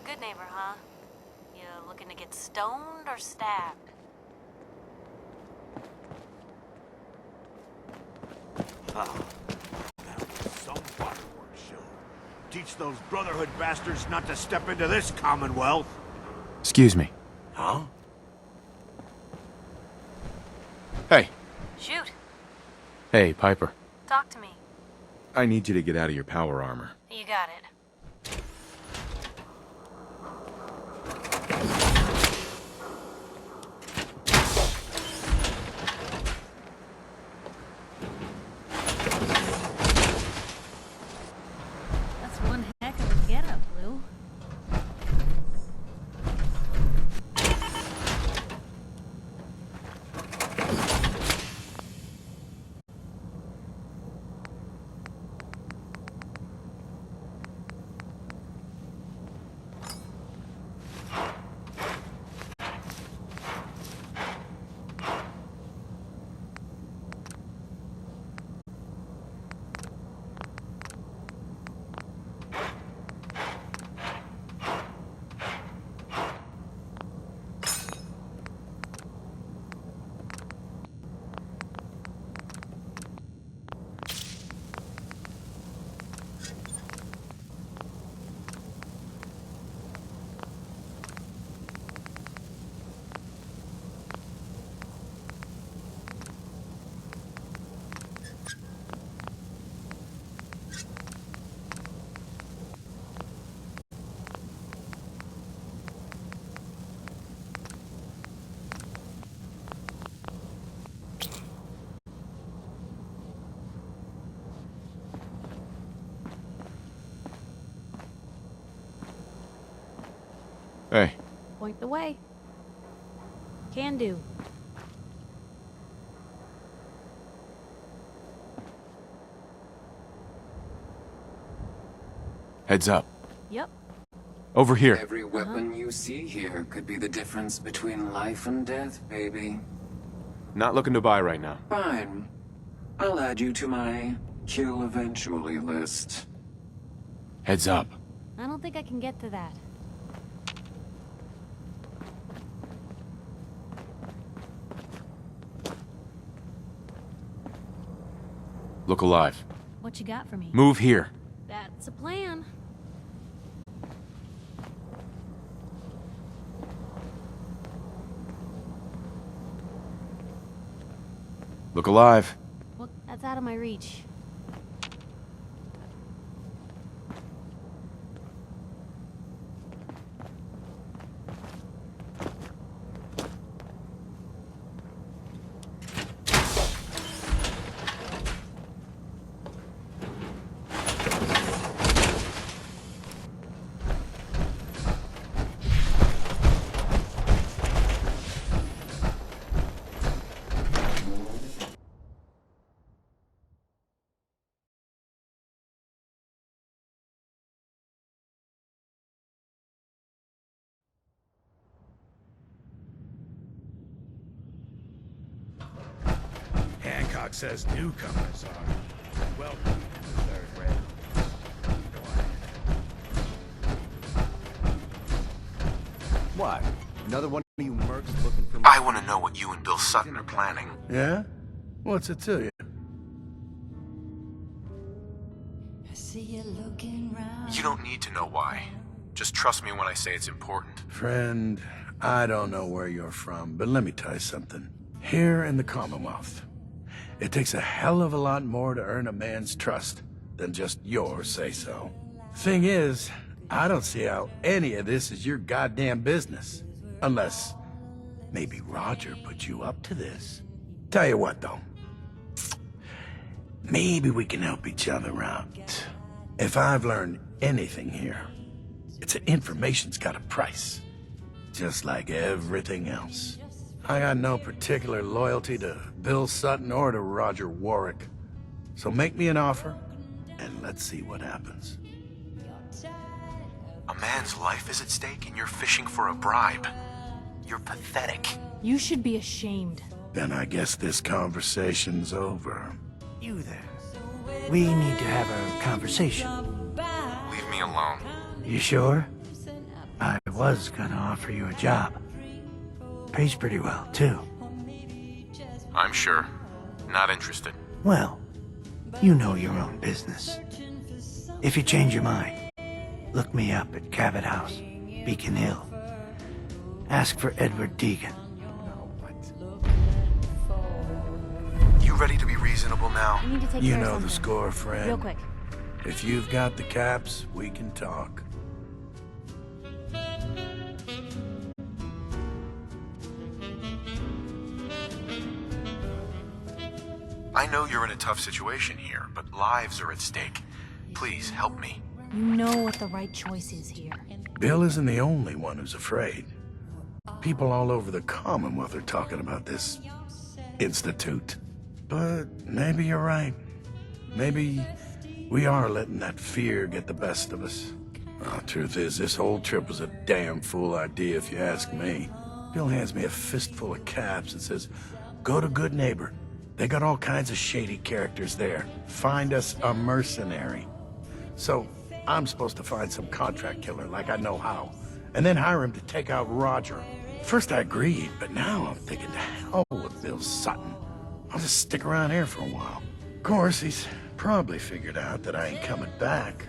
Good neighbor, huh? You looking to get stoned or stabbed? Ah, that was some fireworks show. Teach those Brotherhood bastards not to step into this Commonwealth. Excuse me. Huh? Hey. Shoot. Hey, Piper. Talk to me. I need you to get out of your power armor. You got it. That's one heck of a getup, Blue. Hey. Point the way. Can do. Heads up. Yep. Over here. Every weapon you see here could be the difference between life and death, baby. Not looking to buy right now. Fine. I'll add you to my kill eventually list. Heads up. I don't think I can get to that. Look alive. What you got for me? Move here. That's a plan. Look alive. Well, that's out of my reach. Hancock says newcomers are welcome to the third rail. Go ahead. What? Another one of you mercs looking for... I want to know what you and Bill Sutton are planning. Yeah? What's it to you? You don't need to know why. Just trust me when I say it's important. Friend, I don't know where you're from, but let me tell you something. Here in the Commonwealth, it takes a hell of a lot more to earn a man's trust than just your say-so. Thing is, I don't see how any of this is your goddamn business. Unless, maybe Roger put you up to this. Tell you what, though. Maybe we can help each other out. If I've learned anything here, it's that information's got a price. Just like everything else. I got no particular loyalty to Bill Sutton or to Roger Warwick. So make me an offer, and let's see what happens. A man's life is at stake, and you're fishing for a bribe. You're pathetic. You should be ashamed. Then I guess this conversation's over. You there. We need to have a conversation. Leave me alone. You sure? I was gonna offer you a job. Pays pretty well, too. I'm sure. Not interested. Well, you know your own business. If you change your mind, look me up at Cabot House, Beacon Hill. Ask for Edward Deegan. You ready to be reasonable? reasonable now? I need to take You care of know the something. score, friend. Real quick. If you've got the caps, we can talk. I know you're in a tough situation here, but lives are at stake. Please, help me. You know what the right choice is here. Bill isn't the only one who's afraid. People all over the Commonwealth are talking about this institute. But maybe you're right. Maybe we are letting that fear get the best of us. Well, truth is, this whole trip was a damn fool idea if you ask me. Bill hands me a fistful of caps and says, go to Good Neighbor. They got all kinds of shady characters there. Find us a mercenary. So, I'm supposed to find some contract killer like I know how, and then hire him to take out Roger. First I agreed, but now I'm thinking to hell with Bill Sutton. I'll just stick around here for a while. Of course, he's probably figured out that I ain't coming back.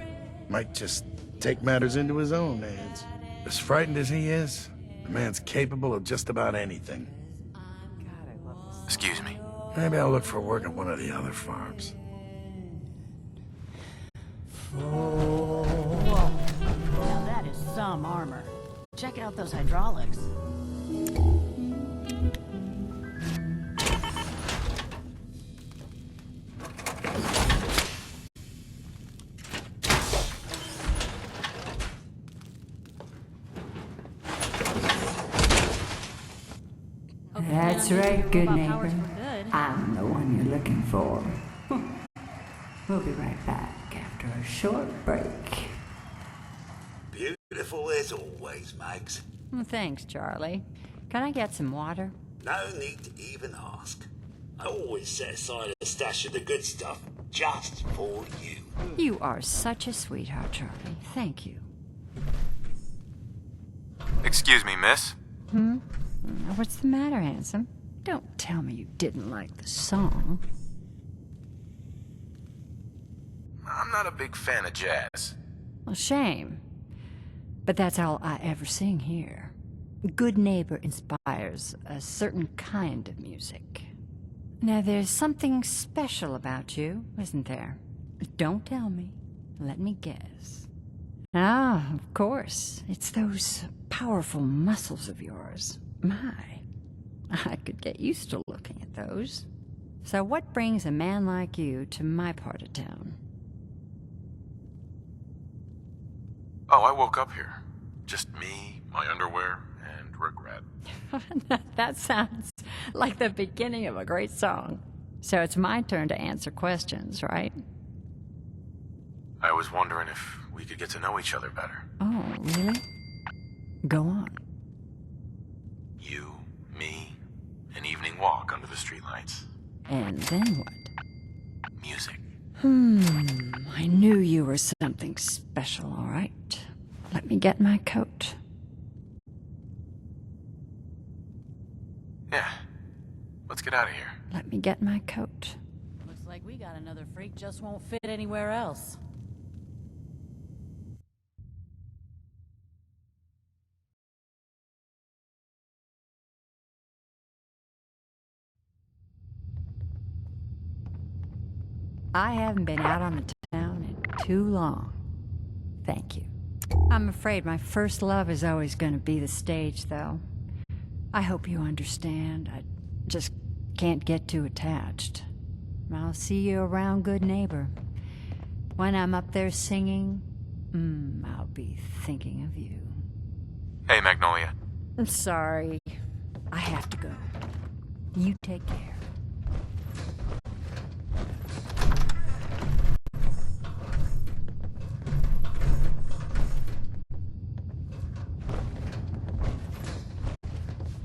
Might just take matters into his own hands. As frightened as he is, the man's capable of just about anything. Excuse me. Maybe I'll look for work at one of the other farms. Whoa. Now that is some armor. Check out those hydraulics. That's right, good neighbor. I'm the one you're looking for. We'll be right back after a short break. Beautiful as always, Mags. Thanks, Charlie. Can I get some water? No need to even ask. I always set aside a stash of the good stuff just for you. You are such a sweetheart, Charlie. Thank you. Excuse me, miss. What's the matter, handsome? Don't tell me you didn't like the song. I'm not a big fan of jazz. Well, shame. But that's all I ever sing here. Good Neighbor inspires a certain kind of music. Now, there's something special about you, isn't there? Don't tell me. Let me guess. Ah, of course. It's those powerful muscles of yours. My, I could get used to looking at those. So what brings a man like you to my part of town? Oh, I woke up here. Just me, my underwear, and regret. That sounds like the beginning of a great song. So it's my turn to answer questions, right? I was wondering if we could get to know each other better. Oh, really? Go on. You, me, an evening walk under the streetlights. And then what? Music. I knew you were something special, all right. Let me get my coat. Yeah. Let's get out of here. Let me get my coat. Looks like we got another freak just won't fit anywhere else. I haven't been out on the town in too long. Thank you. I'm afraid my first love is always going to be the stage, though. I hope you understand. I just can't get too attached. I'll see you around, Good Neighbor. When I'm up there singing, I'll be thinking of you. Hey, Magnolia. I'm sorry. I have to go. You take care.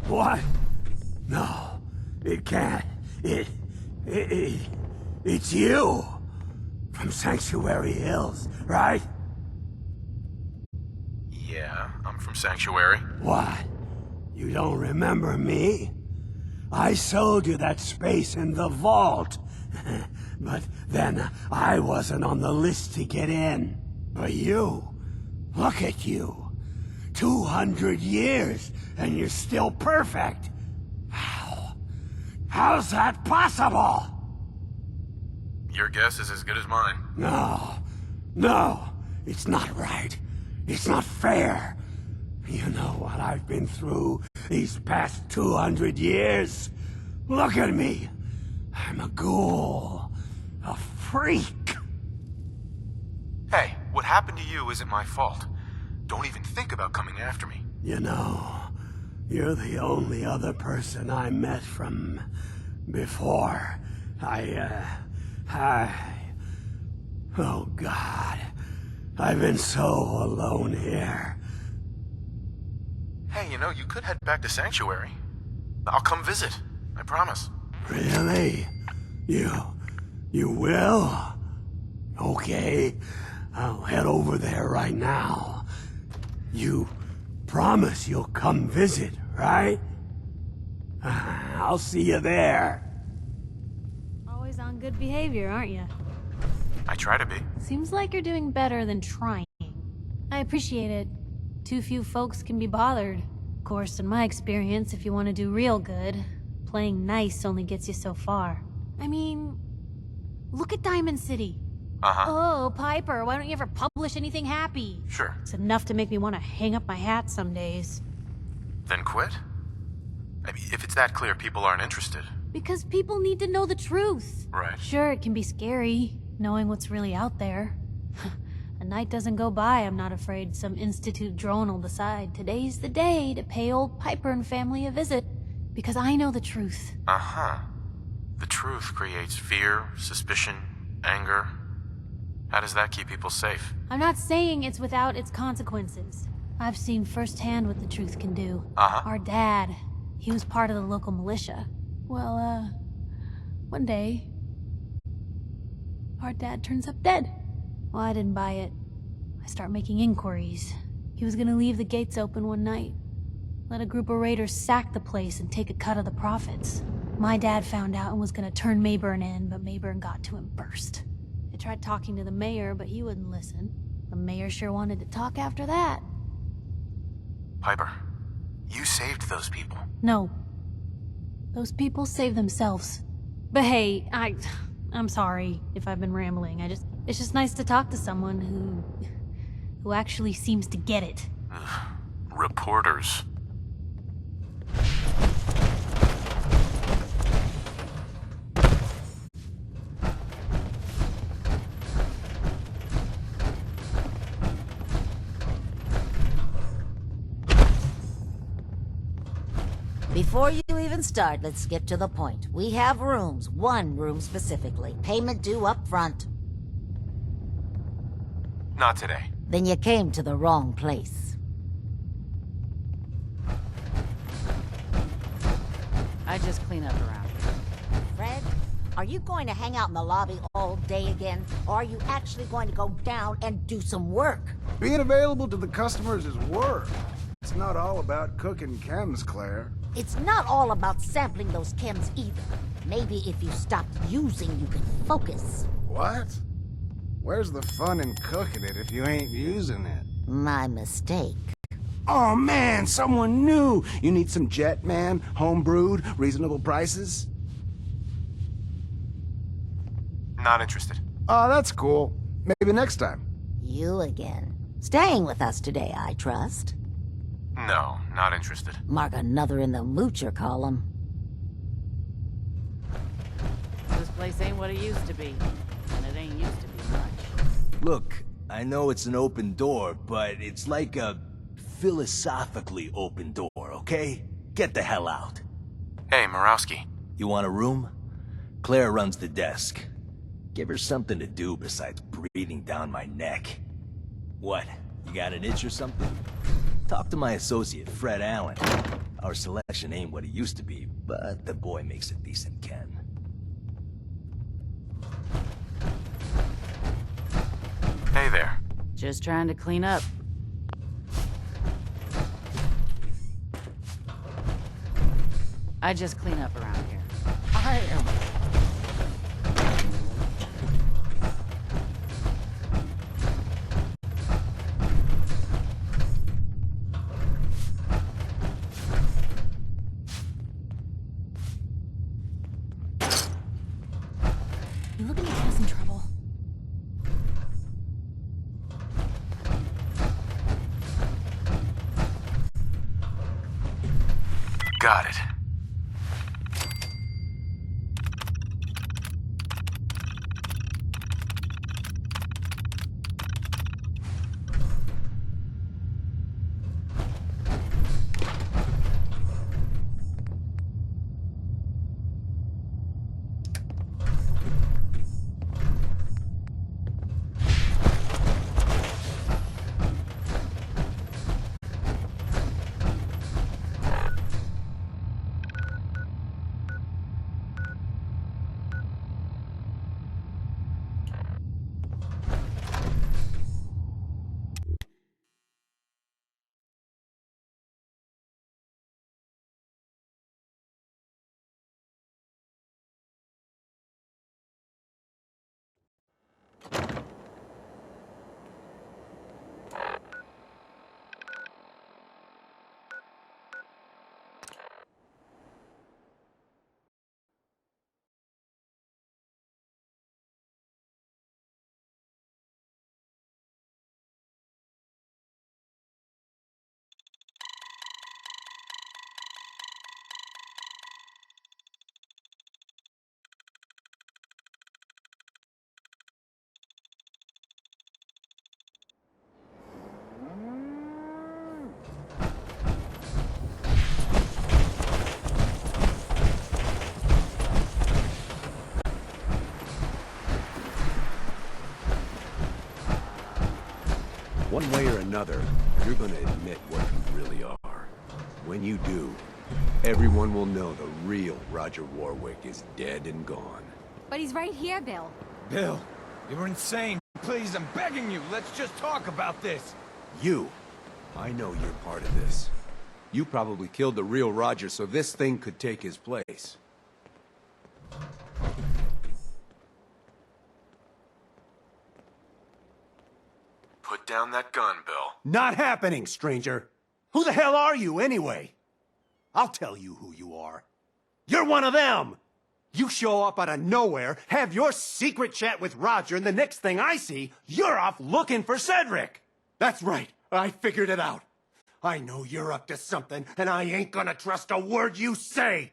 What? No, it can't. It's you. From Sanctuary Hills, right? Yeah, I'm from Sanctuary. What? You don't remember me? I sold you that space in the vault. But then I wasn't on the list to get in. But you, look at you. 200 years, and you're still perfect. How? How's that possible? Your guess is as good as mine. No, it's not right. It's not fair. You know what I've been through these past 200 years? Look at me. I'm a ghoul. A freak. Hey, what happened to you isn't my fault. Don't even think about coming after me. You know, you're the only other person I met from before. Oh God. I've been so alone here. Hey, you know, you could head back to Sanctuary. I'll come visit. I promise. Really? You will? Okay, I'll head over there right now. You promise you'll come visit, right? I'll see you there. Always on good behavior, aren't you? I try to be. Seems like you're doing better than trying. I appreciate it. Too few folks can be bothered. Of course, in my experience, if you want to do real good, playing nice only gets you so far. I mean, look at Diamond City. Oh, Piper, why don't you ever publish anything happy? Sure. It's enough to make me want to hang up my hat some days. Then quit? I mean, if it's that clear people aren't interested. Because people need to know the truth. Right. Sure, it can be scary, knowing what's really out there. A night doesn't go by, I'm not afraid some Institute drone will decide today's the day to pay old Piper and family a visit. Because I know the truth. The truth creates fear, suspicion, anger. How does that keep people safe? I'm not saying it's without its consequences. I've seen firsthand what the truth can do. Our dad, he was part of the local militia. Well, one day, our dad turns up dead. Well, I didn't buy it. I start making inquiries. He was gonna leave the gates open one night. Let a group of raiders sack the place and take a cut of the profits. My dad found out and was gonna turn Mayburn in, but Mayburn got to him first. I tried talking to the mayor, but he wouldn't listen. The mayor sure wanted to talk after that. Piper, you saved those people. No. Those people saved themselves. But hey, I'm sorry if I've been rambling. It's just nice to talk to someone who actually seems to get it. Reporters. Before you even start, let's get to the point. We have rooms, one room specifically. Payment due up front. Not today. Then you came to the wrong place. I just clean up around here. Fred, are you going to hang out in the lobby all day again? Or are you actually going to go down and do some work? Being available to the customers is work. It's not all about cooking chems, Claire. It's not all about sampling those chems either. Maybe if you stopped using, you could focus. What? Where's the fun in cooking it if you ain't using it? My mistake. Oh man, someone new! You need some Jet, man? Home-brewed, reasonable prices? Not interested. Oh, that's cool. Maybe next time. You again. Staying with us today, I trust. No, not interested. Mark another in the moocher column. This place ain't what it used to be. And it ain't used to be much. Look, I know it's an open door, but it's like a philosophically open door, okay? Get the hell out. Hey, Murawski. You want a room? Claire runs the desk. Give her something to do besides breathing down my neck. What? You got an itch or something? Talk to my associate, Fred Allen. Our selection ain't what it used to be, but the boy makes a decent Ken. Hey there. Just trying to clean up. I just clean up around here. I am... You looking to get us in trouble? Got it. One way or another, you're gonna admit what you really are. When you do, everyone will know the real Roger Warwick is dead and gone. But he's right here, Bill. Bill, you were insane. Please, I'm begging you. Let's just talk about this. You, I know you're part of this. You probably killed the real Roger so this thing could take his place. Put down that gun, Bill. Not happening, stranger. Who the hell are you, anyway? I'll tell you who you are. You're one of them! You show up out of nowhere, have your secret chat with Roger, and the next thing I see, you're off looking for Cedric! That's right, I figured it out. I know you're up to something, and I ain't gonna trust a word you say!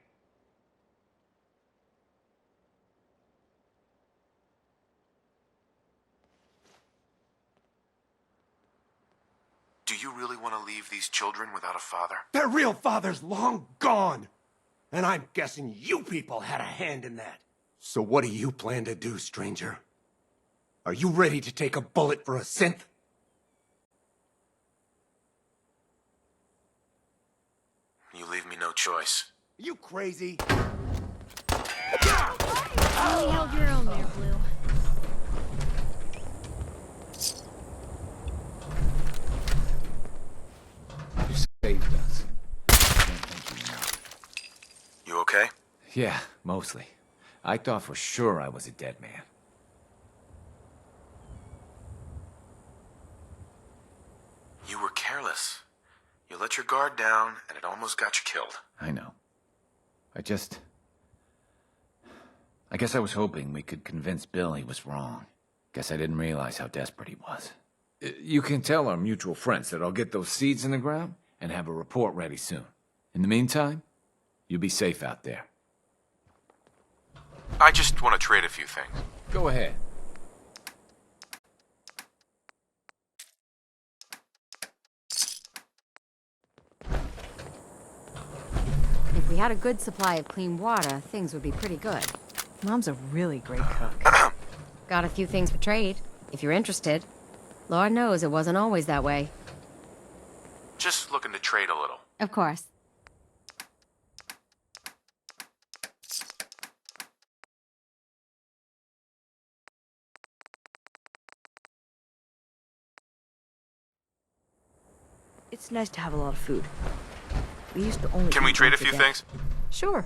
Do you really want to leave these children without a father? Their real father's long gone! And I'm guessing you people had a hand in that. So what do you plan to do, stranger? Are you ready to take a bullet for a synth? You leave me no choice. You crazy? You really held your own there, Blue. You saved us. You okay? Yeah, mostly. I thought for sure I was a dead man. You were careless. You let your guard down, and it almost got you killed. I know. I guess I was hoping we could convince Bill he was wrong. Guess I didn't realize how desperate he was. You can tell our mutual friends that I'll get those seeds in the ground and have a report ready soon. In the meantime, you'll be safe out there. I just want to trade a few things. Go ahead. If we had a good supply of clean water, things would be pretty good. Mom's a really great cook. Got a few things for trade, if you're interested. Lord knows it wasn't always that way. Just looking to trade a little. Of course. It's nice to have a lot of food. We used to only Can we eat trade a once few day. things? Sure.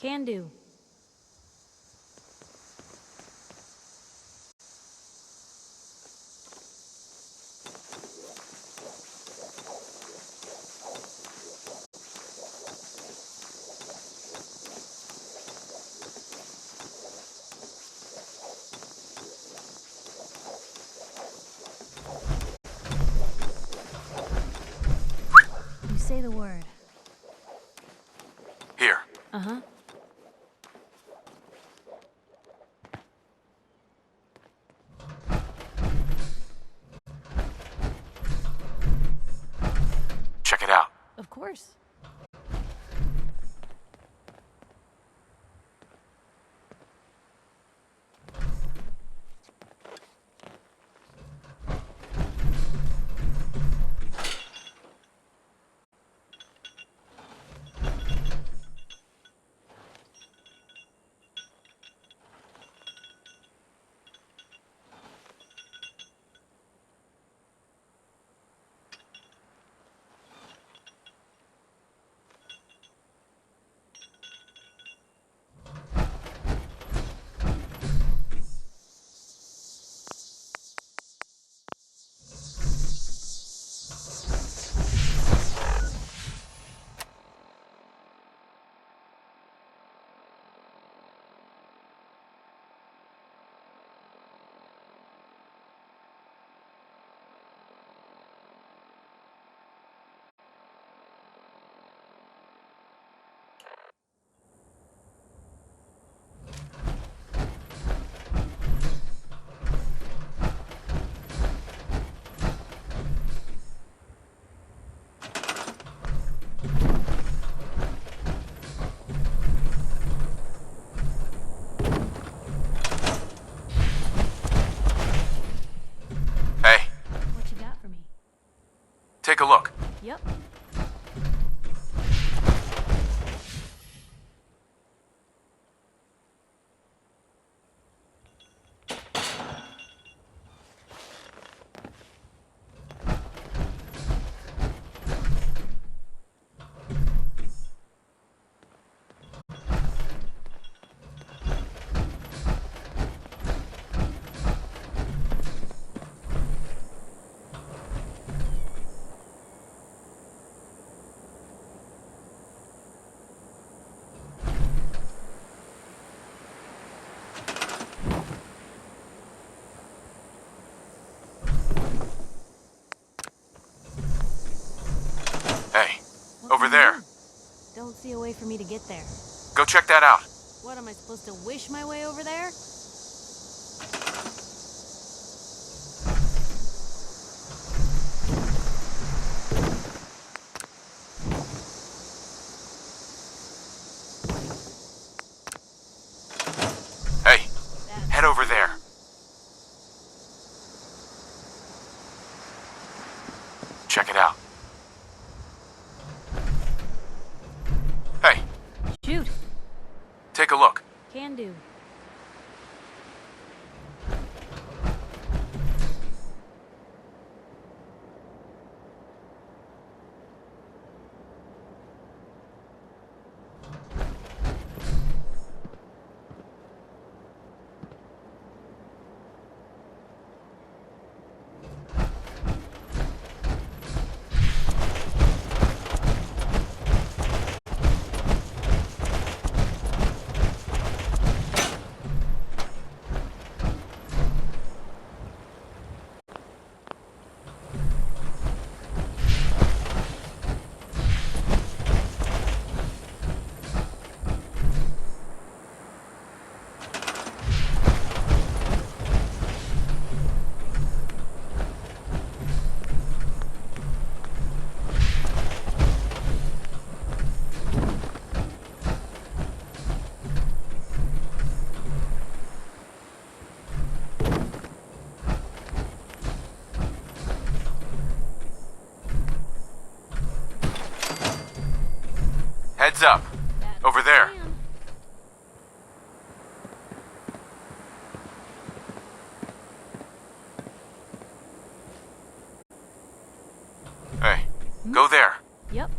Can do. You say the word. Here. Uh-huh. Check it out. Of course. Hey, What you got for me? take a look. Yep. Hey, What over can I there. do? Don't see a way for me to get there. Go check that out. What, am I supposed to wish my way over there? Hey, head over there. Check it out. Hey, Shoot. take a look. Can do. Heads up. Over there. Hey, go there. Yep.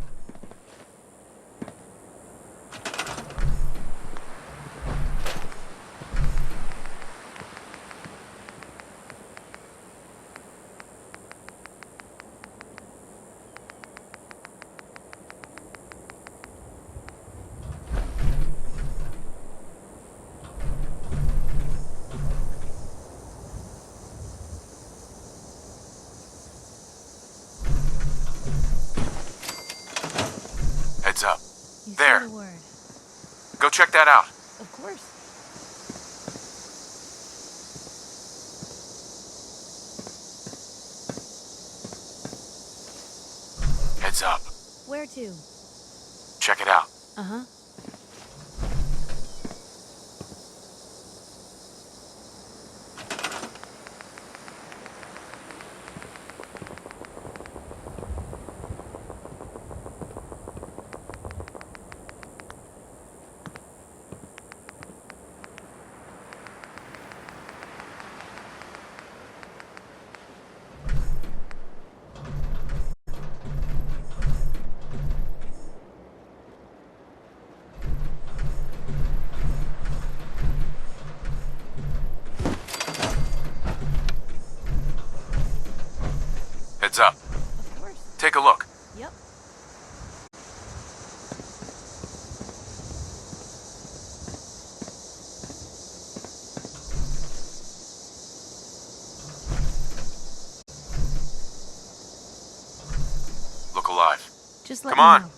There. Say the word. Go check that out. Of course. Heads up. Where to? Check it out. Uh-huh. Heads up. Of course. Take a look. Yep. Look alive. Just let Come me on. know.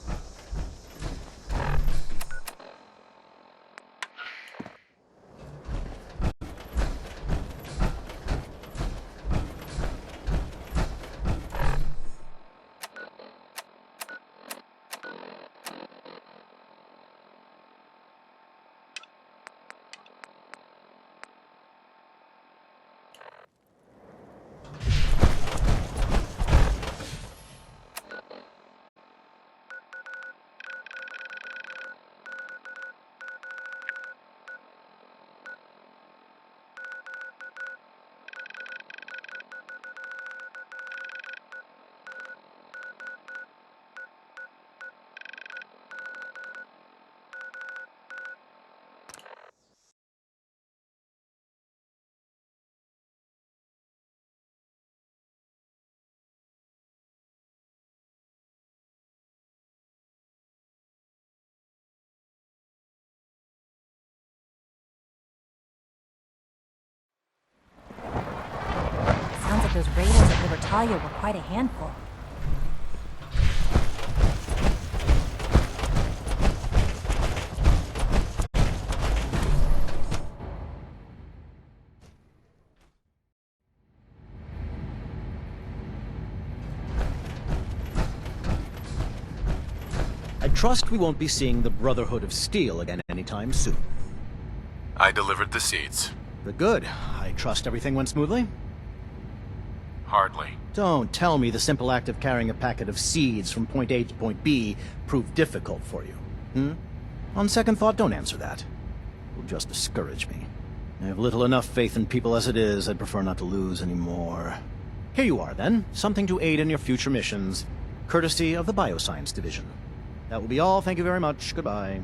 Sounds like those raiders at Libertalia were quite a handful. I trust we won't be seeing the Brotherhood of Steel again anytime soon. I delivered the seeds. Good. I trust everything went smoothly? Hardly. Don't tell me the simple act of carrying a packet of seeds from point A to point B proved difficult for you. On second thought, don't answer that. It will just discourage me. I have little enough faith in people as it is. I'd prefer not to lose any more. Here you are, then. Something to aid in your future missions, courtesy of the Bioscience Division. That will be all. Thank you very much. Goodbye.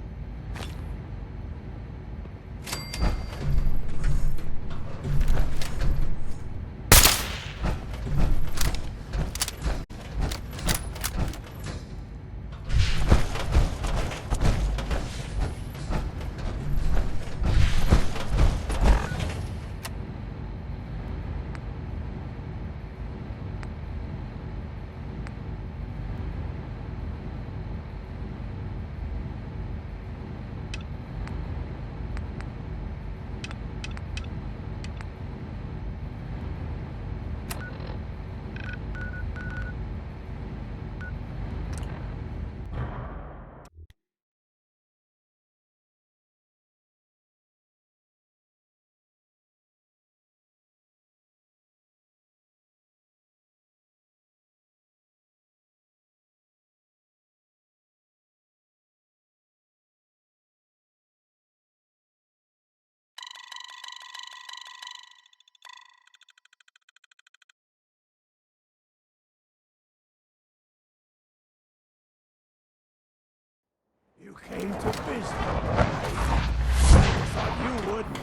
You came to visit. I thought you wouldn't.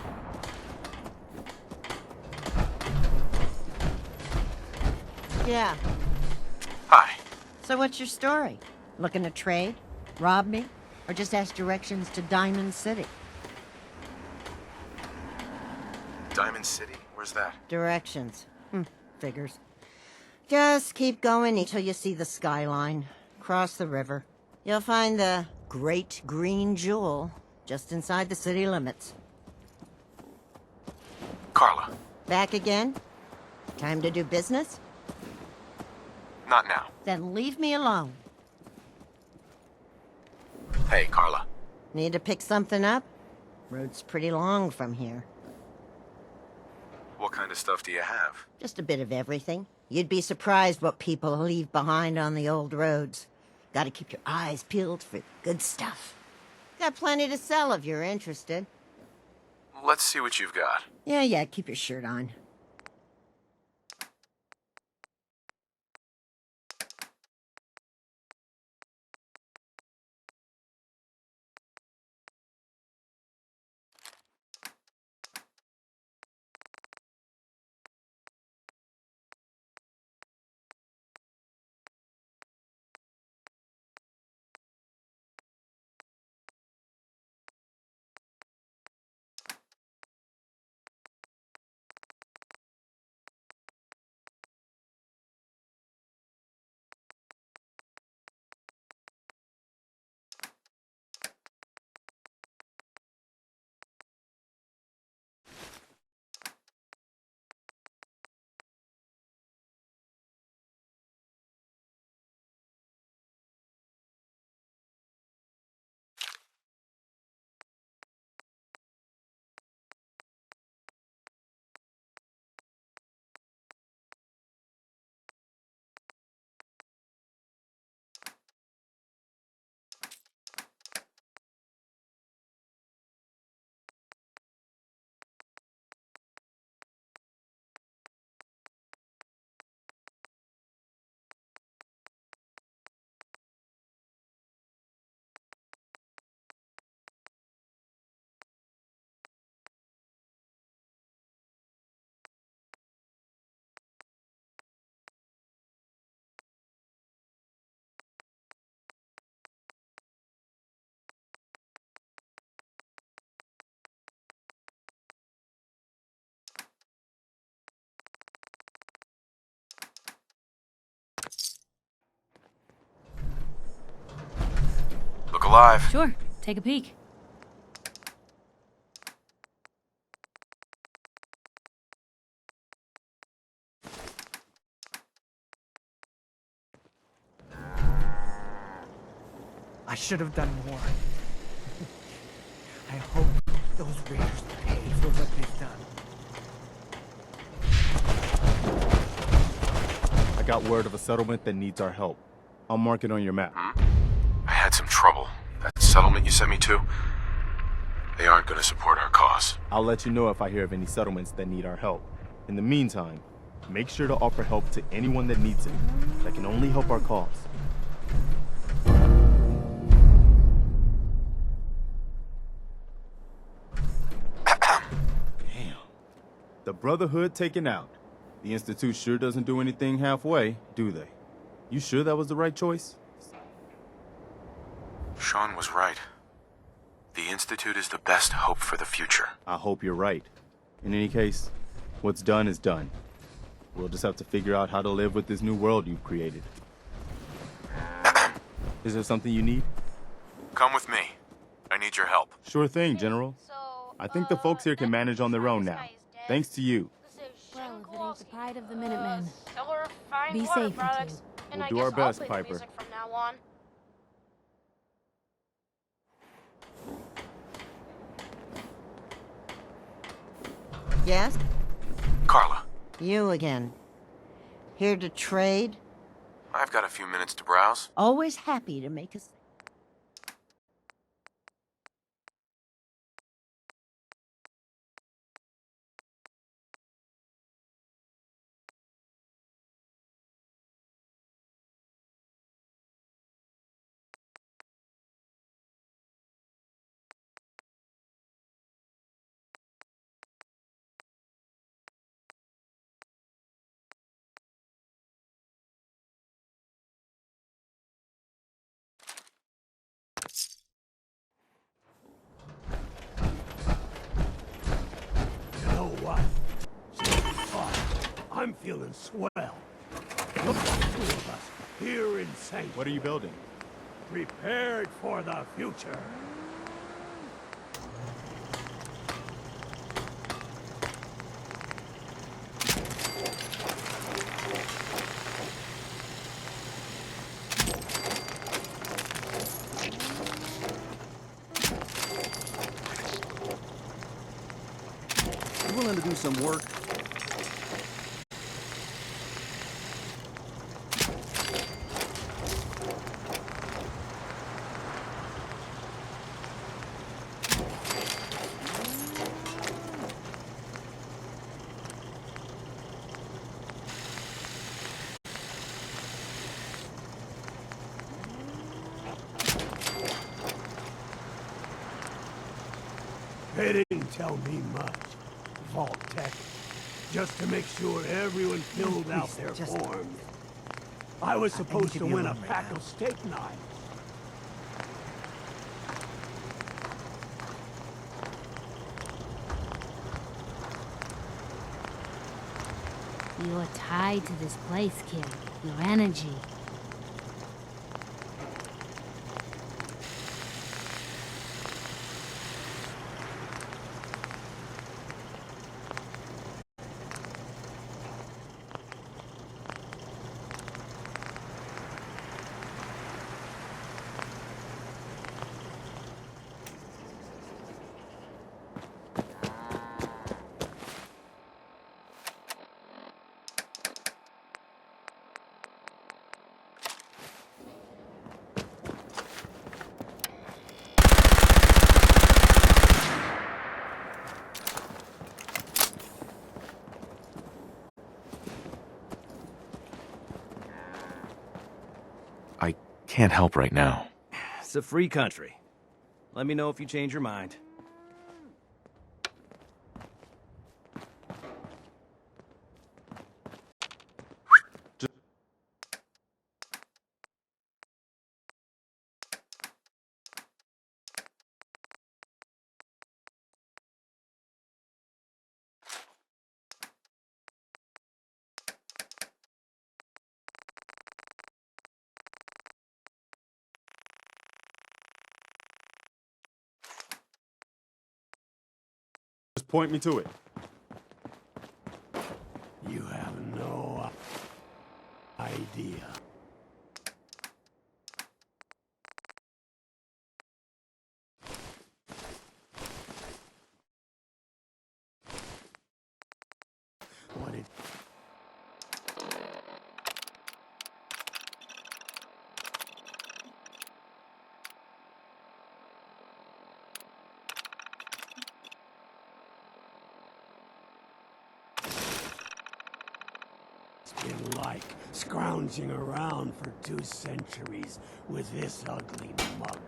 Yeah. Hi. So what's your story? Looking to trade? Rob me? Or just ask directions to Diamond City? Diamond City? Where's that? Directions. Figures. Just keep going until you see the skyline. Cross the river. You'll find the Great green jewel, just inside the city limits. Carla. Back again? Time to do business? Not now. Then leave me alone. Hey, Carla. Need to pick something up? Road's pretty long from here. What kind of stuff do you have? Just a bit of everything. You'd be surprised what people leave behind on the old roads. Gotta keep your eyes peeled for good stuff. Got plenty to sell if you're interested. Let's see what you've got. Yeah, keep your shirt on. Look alive. Sure, take a peek. I should have done more. I hope those raiders pay for what they've done. I got word of a settlement that needs our help. I'll mark it on your map. I had some trouble. That settlement you sent me to, they aren't going to support our cause. I'll let you know if I hear of any settlements that need our help. In the meantime, make sure to offer help to anyone that needs it. That can only help our cause. Damn. The Brotherhood taken out. The Institute sure doesn't do anything halfway, do they? You sure that was the right choice? Sean was right. The Institute is the best hope for the future. I hope you're right. In any case, what's done is done. We'll just have to figure out how to live with this new world you've created. Is there something you need? Come with me. I need your help. Sure thing, General. I think the folks here can manage on their own now. Thanks to you. Well, if it ain't the pride of the Minutemen. Seller fine Be water safe, you products, two. and We'll I do guess our I'll best, play the Piper. music from now on. Yes? Carla, You again. Here to trade? I've got a few minutes to browse. Always happy to make a... You know what? I'm feeling swell. Look at the two of us here in St. What are you building? prepared for the future. You willing to do some work? They didn't tell me much, Vault Tech. Just to make sure everyone filled out their forms. I was supposed to win a pack of steak knives. You're tied to this place, kid. Your energy. I can't help right now. It's a free country. Let me know if you change your mind. Just point me to it. You have no idea. What it... It's been like scrounging around for 2 centuries with this ugly mug.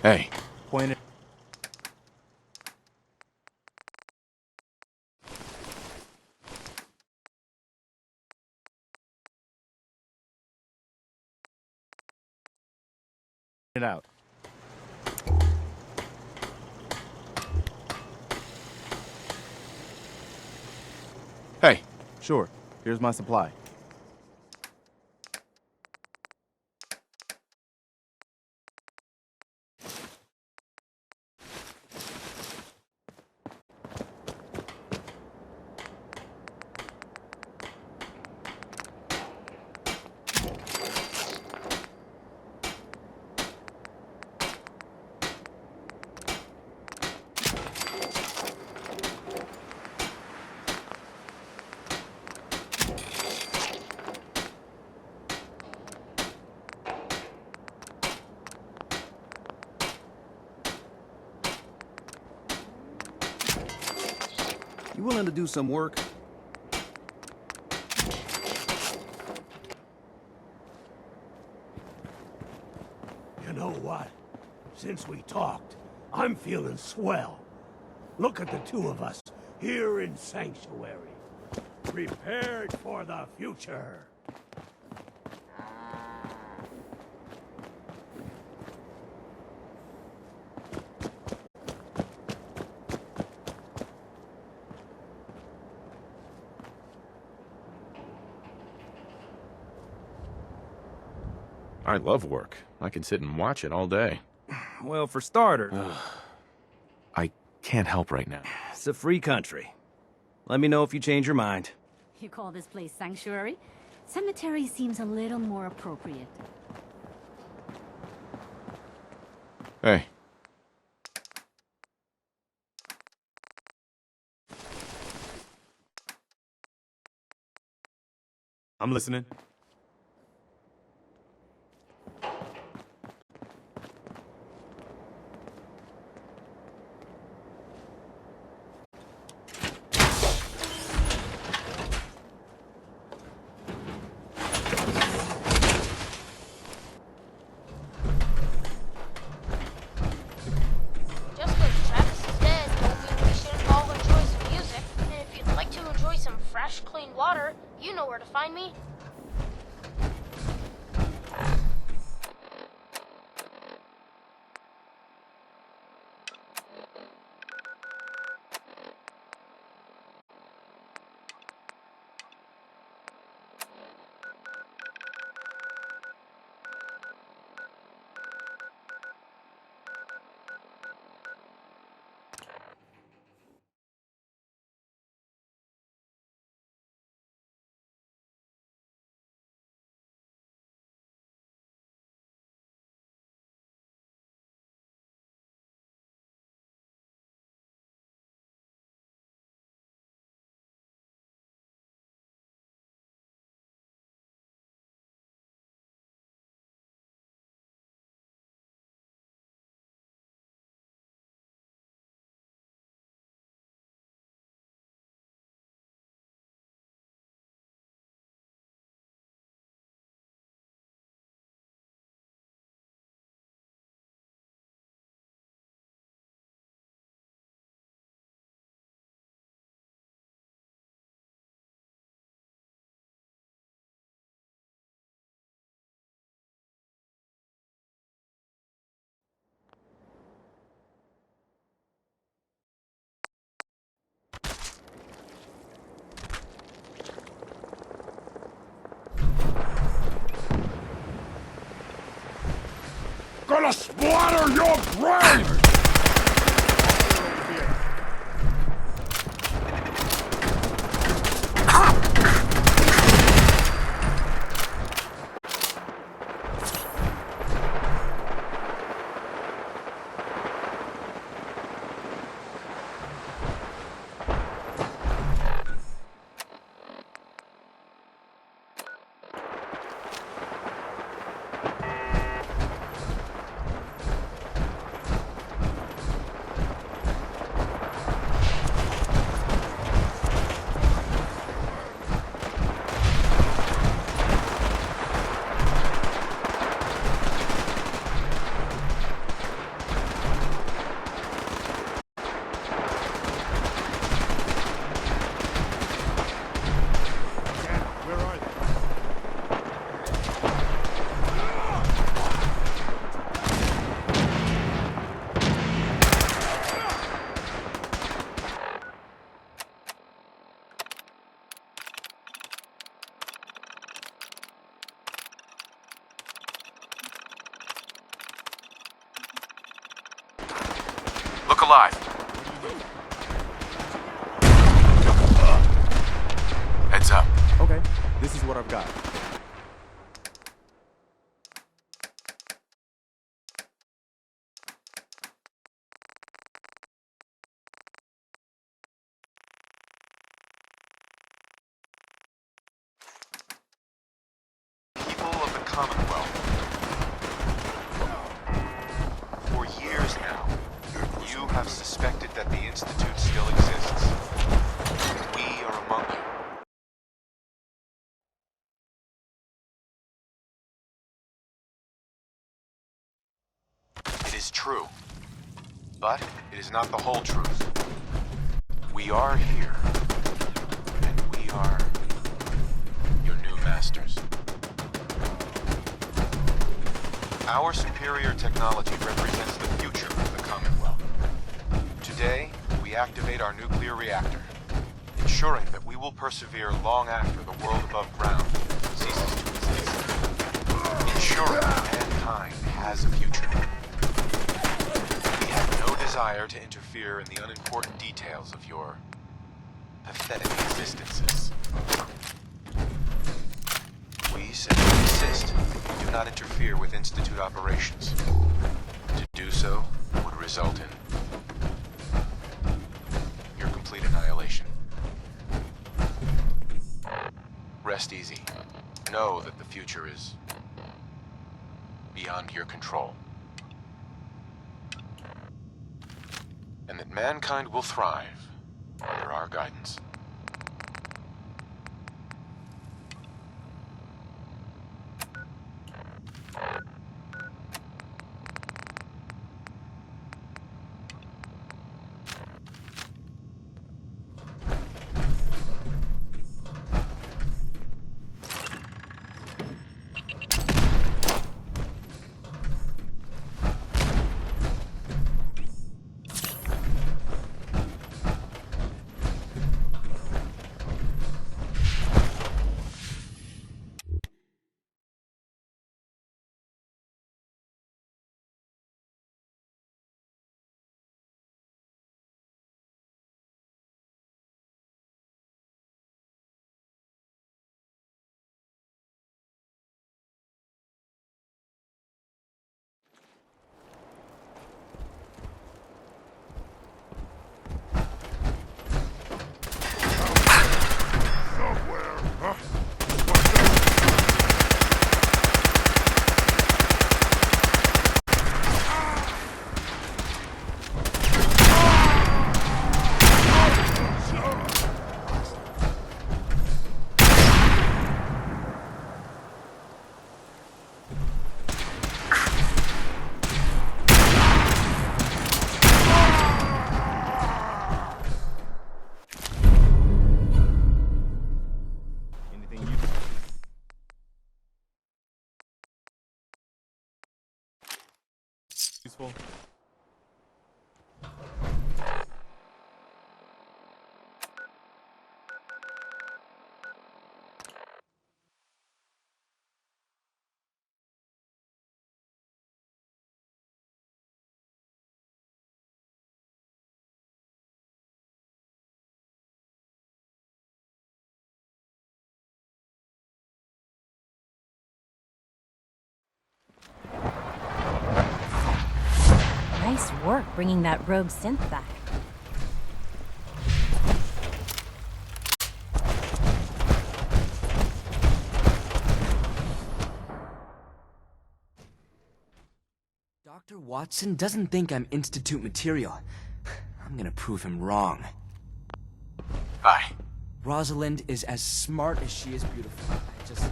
Hey. Point it. It out. Hey. Sure. Here's my supply. You willing to do some work? You know what? Since we talked, I'm feeling swell. Look at the two of us here in Sanctuary. Prepared for the future. I love work. I can sit and watch it all day. Well, for starters, I can't help right now. it's a free country. Let me know if you change your mind. You call this place sanctuary? Cemetery seems a little more appropriate. Hey. I'm listening. Just because Travis is dead don't mean we shouldn't all enjoy some music. And if you'd like to enjoy some fresh, clean water, you know where to find me. Gonna splatter your brain! Look alive. Heads up. Okay, this is what I've got. People of the Commonwealth. For years now, you have suspected that the Institute still exists. is true. But it is not the whole truth. We are here. And we are your new masters. Our superior technology represents the future of the Commonwealth. Today, we activate our nuclear reactor, ensuring that we will persevere long after the world above ground ceases to exist. Ensuring that mankind has a future. We have no desire to interfere in the unimportant details of your pathetic existences. We simply insist that you do not interfere with Institute operations. To do so would result in your complete annihilation. Rest easy. Know that the future is beyond your control. And that mankind will thrive under our guidance. Useful. Nice work bringing that rogue synth back. Dr. Watson doesn't think I'm Institute material. I'm gonna prove him wrong. Hi. Rosalind is as smart as she is beautiful. I just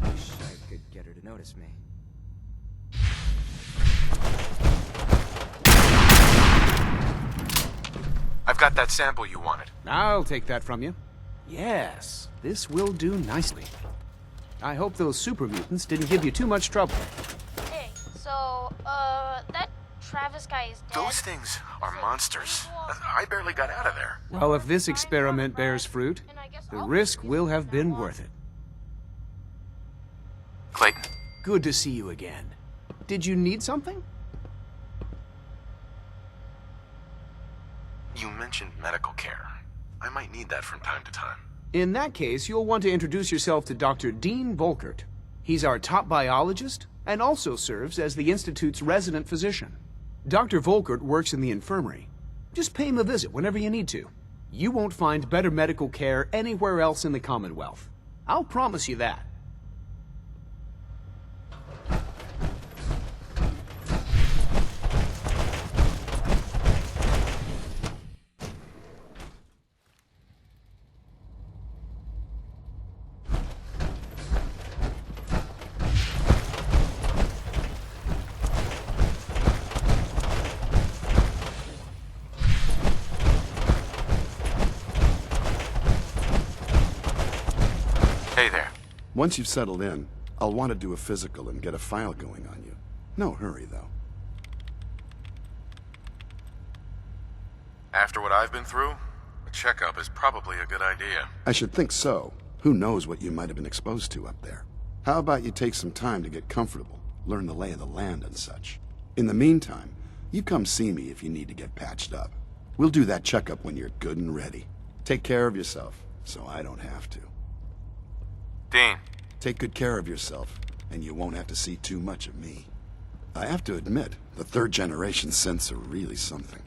wish I could get her to notice me. I've got that sample you wanted. I'll take that from you. Yes, this will do nicely. I hope those super mutants didn't give you too much trouble. Hey, so, that Travis guy is dead. Those things are monsters. I barely got out of there. Well, if this experiment bears fruit, the risk will have been worth it. Clayton. Good to see you again. Did you need something? You mentioned medical care. I might need that from time to time. In that case, you'll want to introduce yourself to Dr. Dean Volkert. He's our top biologist and also serves as the Institute's resident physician. Dr. Volkert works in the infirmary. Just pay him a visit whenever you need to. You won't find better medical care anywhere else in the Commonwealth. I'll promise you that. Hey there. Once you've settled in, I'll want to do a physical and get a file going on you. No hurry, though. After what I've been through, a checkup is probably a good idea. I should think so. Who knows what you might have been exposed to up there? How about you take some time to get comfortable, learn the lay of the land and such. In the meantime, you come see me if you need to get patched up. We'll do that checkup when you're good and ready. Take care of yourself, so I don't have to. Dean. Take good care of yourself, and you won't have to see too much of me. I have to admit, the third-generation synths are really something.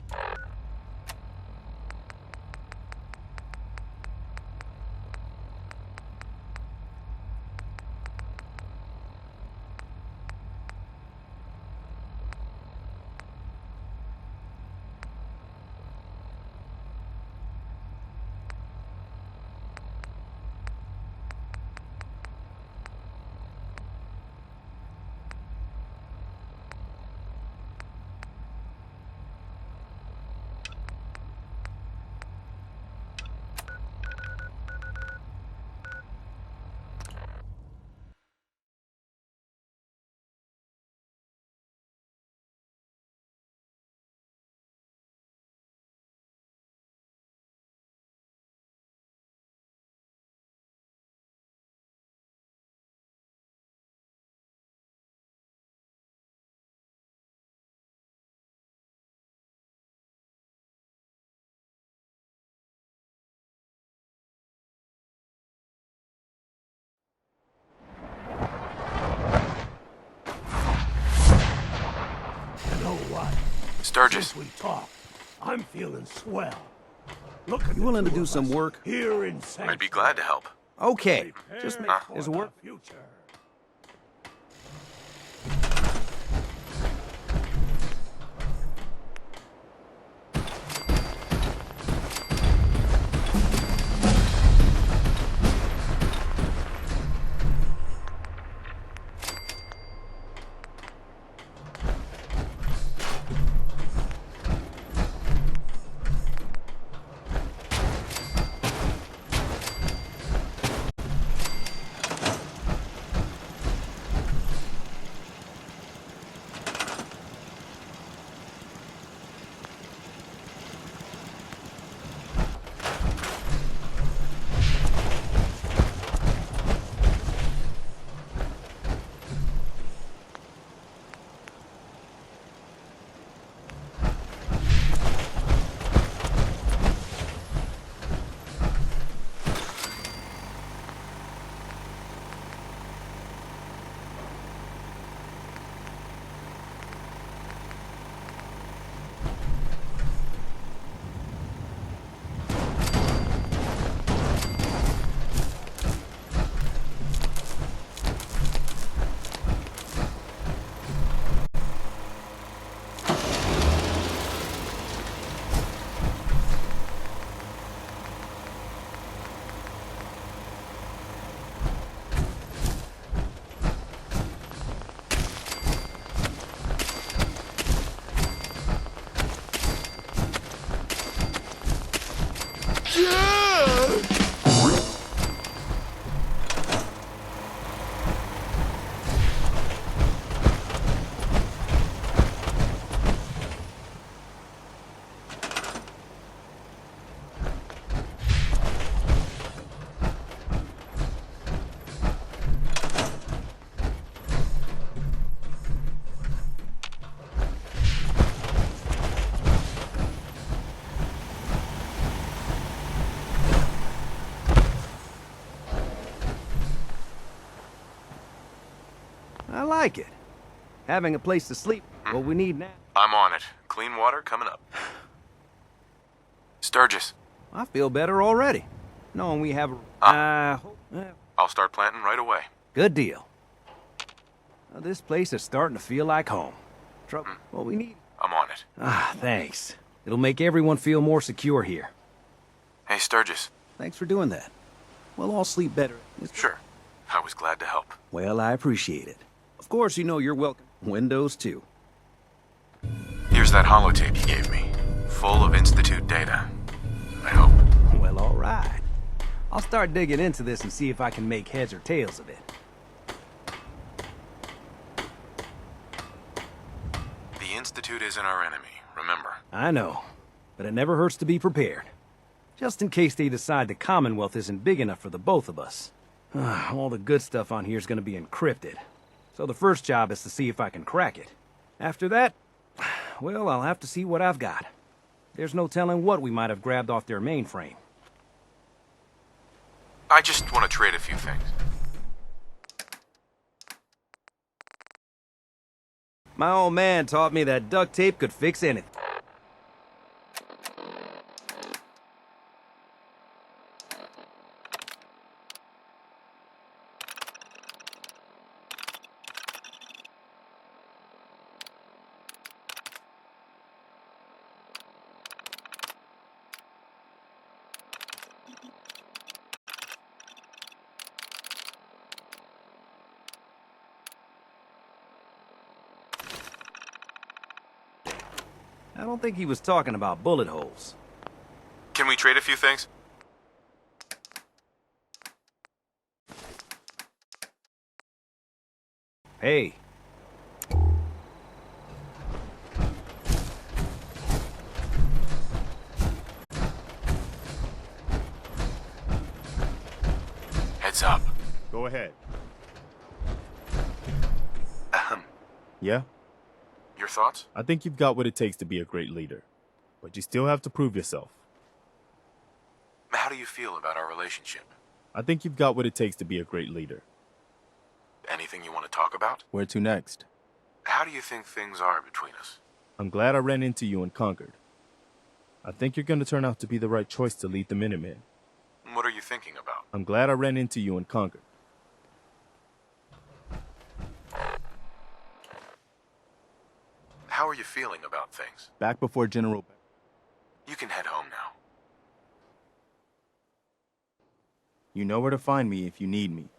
Sturgis. We talk. I'm feeling swell. Look at You willing to do some work? here in I'd be glad to help. Okay. Just make there's a work. future. I like it. Having a place to sleep, what we need now. I'm on it. Clean water coming up. Sturgis. I feel better already. Knowing we have I'll start planting right away. good deal. Now, this place is starting to feel like home. Trouble, what we need. I'm on it. Ah, thanks. It'll make everyone feel more secure here. Hey, Sturgis. Thanks for doing that. We'll all sleep better. Sure. I was glad to help. Well, I appreciate it. Of course, you know you're welcome. Windows, too. Here's that holotape you gave me. Full of Institute data. I hope. Well, all right. I'll start digging into this and see if I can make heads or tails of it. The Institute isn't our enemy, remember? I know, but it never hurts to be prepared. Just in case they decide the Commonwealth isn't big enough for the both of us. All the good stuff on here is going to be encrypted. So the first job is to see if I can crack it. After that, well, I'll have to see what I've got. There's no telling what we might have grabbed off their mainframe. I just want to trade a few things. My old man taught me that duct tape could fix anything. I don't think he was talking about bullet holes. Can we trade a few things? Hey. Heads up. Go ahead. Ahem. Yeah? Your thoughts? I think you've got what it takes to be a great leader. But you still have to prove yourself. How do you feel about our relationship? I think you've got what it takes to be a great leader. Anything you want to talk about? Where to next? How do you think things are between us? I'm glad I ran into you in Concord. I think you're going to turn out to be the right choice to lead the Minutemen. What are you thinking about? I'm glad I ran into you in Concord. How are you feeling about things? Back before General... You can head home now. You know where to find me if you need me.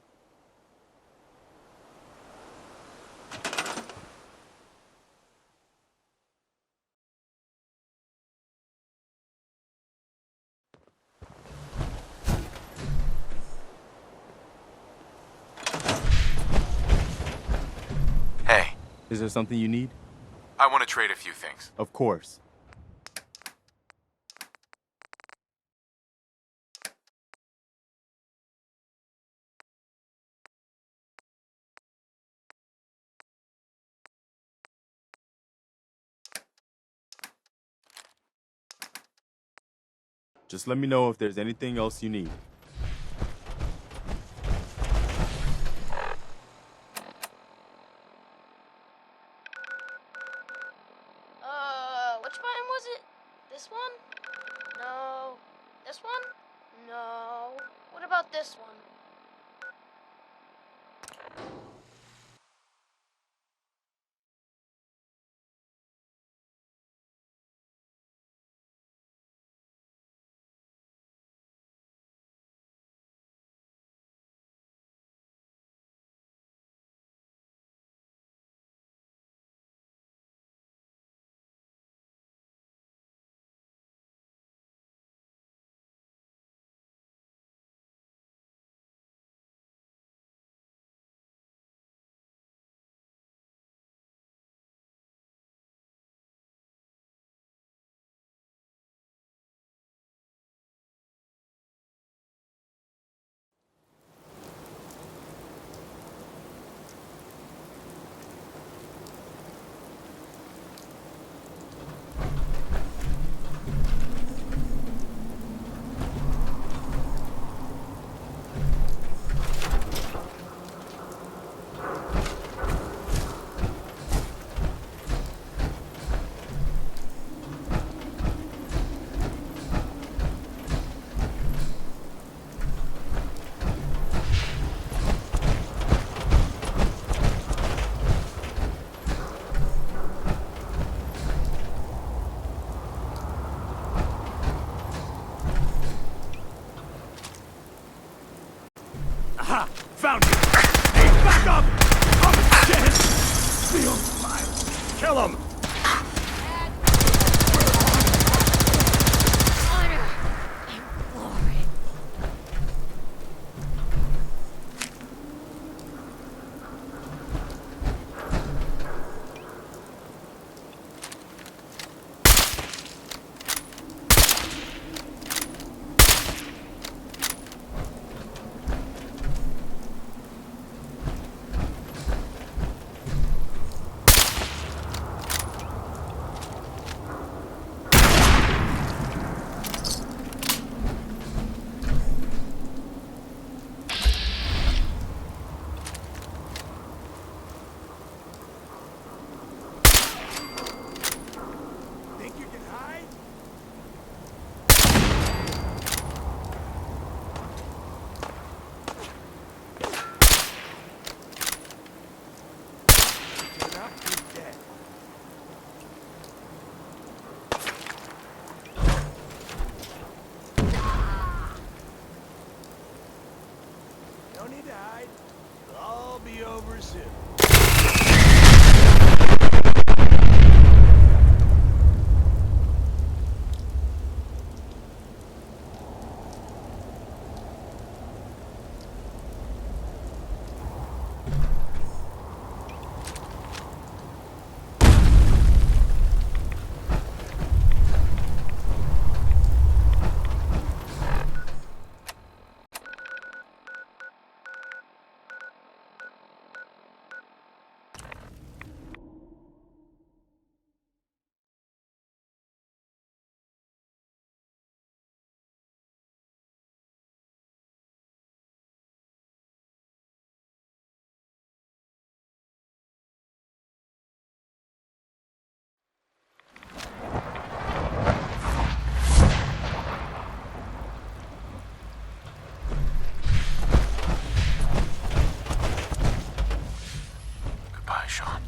Hey. Is there something you need? I want to trade a few things. Of course. Just let me know if there's anything else you need. Which button was it? This one? No. This one? No. What about this one? over soon. Goodbye, Sean.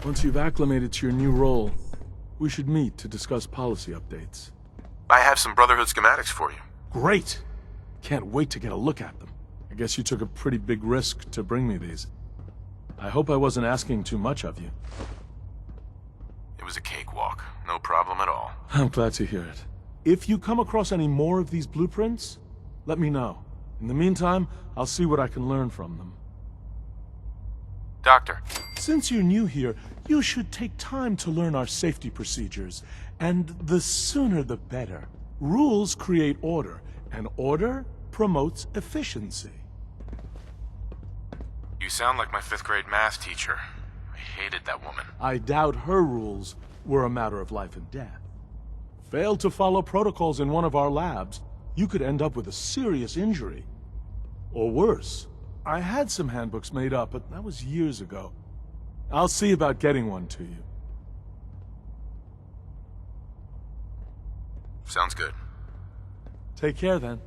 Once you've acclimated to your new role, we should meet to discuss policy updates. I have some Brotherhood schematics for you. Great! Can't wait to get a look at them. I guess you took a pretty big risk to bring me these. I hope I wasn't asking too much of you. It was a cakewalk. No problem at all. I'm glad to hear it. If you come across any more of these blueprints, let me know. In the meantime, I'll see what I can learn from them. Doctor. Since you're new here, you should take time to learn our safety procedures. And the sooner the better. Rules create order, and order promotes efficiency. You sound like my 5th grade math teacher. I hated that woman. I doubt her rules were a matter of life and death. Fail to follow protocols in one of our labs, you could end up with a serious injury. Or worse. I had some handbooks made up, but that was years ago. I'll see about getting one to you. Sounds good. Take care then.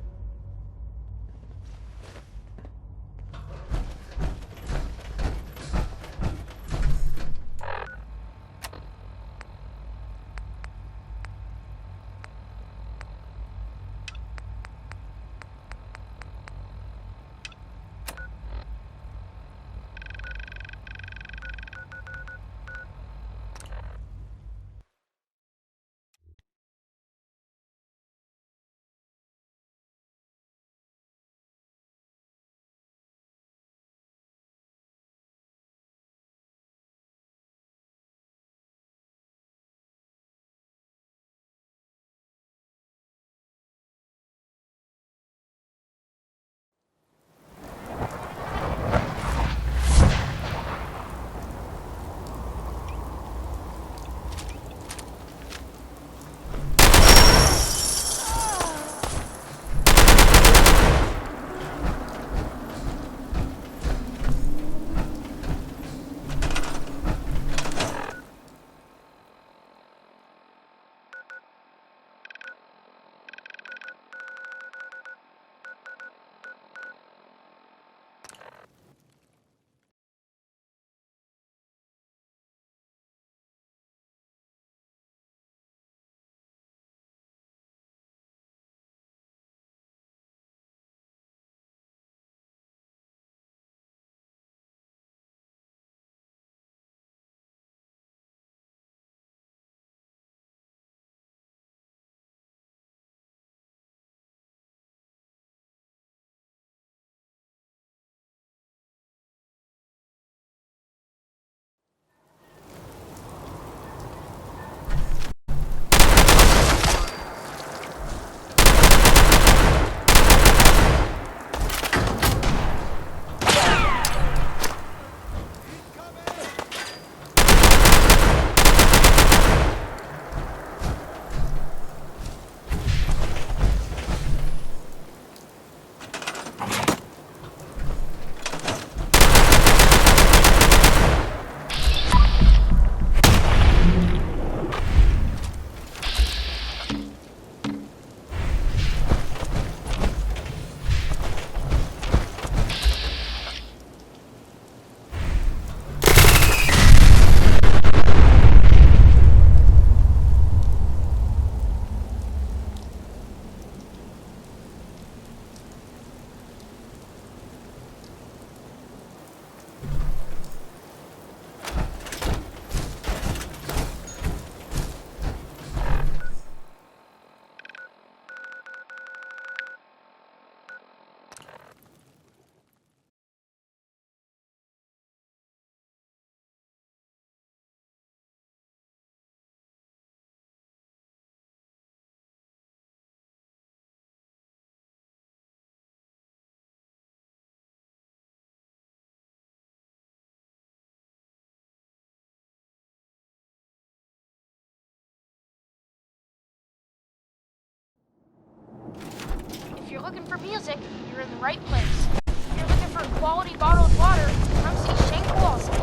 looking for music, you're in the right place. If you're looking for quality bottled water, come see Shane Kowalski.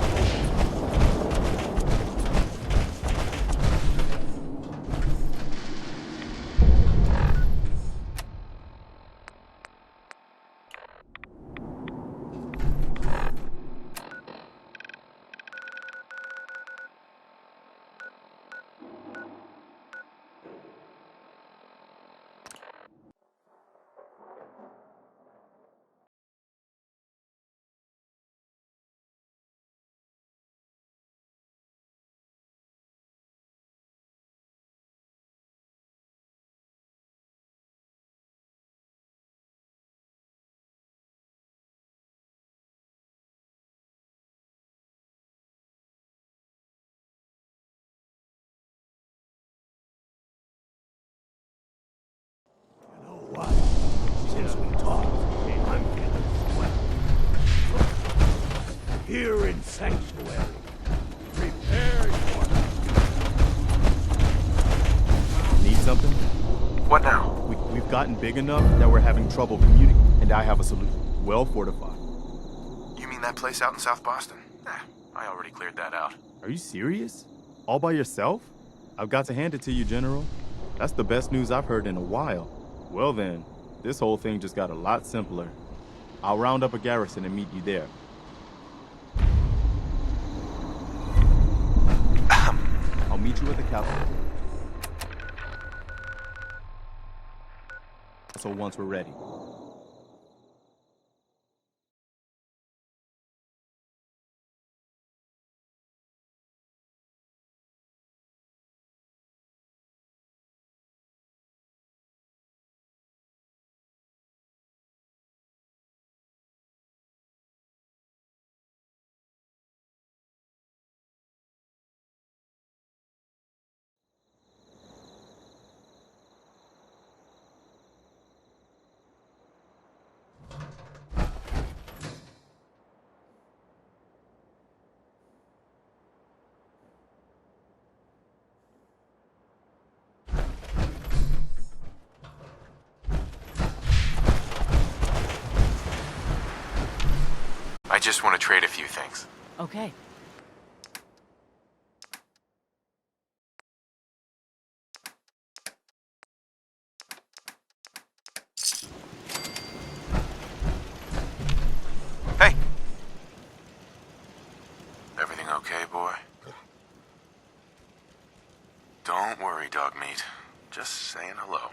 Since we talked, I'm getting sweat. Here in Sanctuary, prepare your... Need something? What now? We've gotten big enough that we're having trouble commuting, and I have a solution. Well fortified. You mean that place out in South Boston? I already cleared that out. Are you serious? All by yourself? I've got to hand it to you, General. That's the best news I've heard in a while. Well then, this whole thing just got a lot simpler. I'll round up a garrison and meet you there. I'll meet you at the capital. So once we're ready. I just want to trade a few things. Okay. Hey! Everything okay, boy? Don't worry, dog meat. Just saying hello.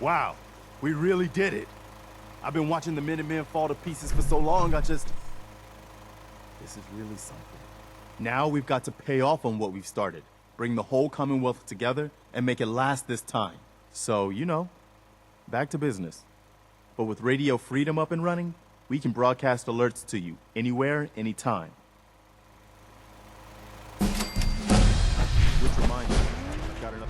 Wow, we really did it. I've been watching the Minutemen fall to pieces for so long, this is really something. Now we've got to pay off on what we've started. Bring the whole Commonwealth together and make it last this time. So, you know, back to business. But with Radio Freedom up and running, we can broadcast alerts to you anywhere, anytime. Which reminds me, I've got enough.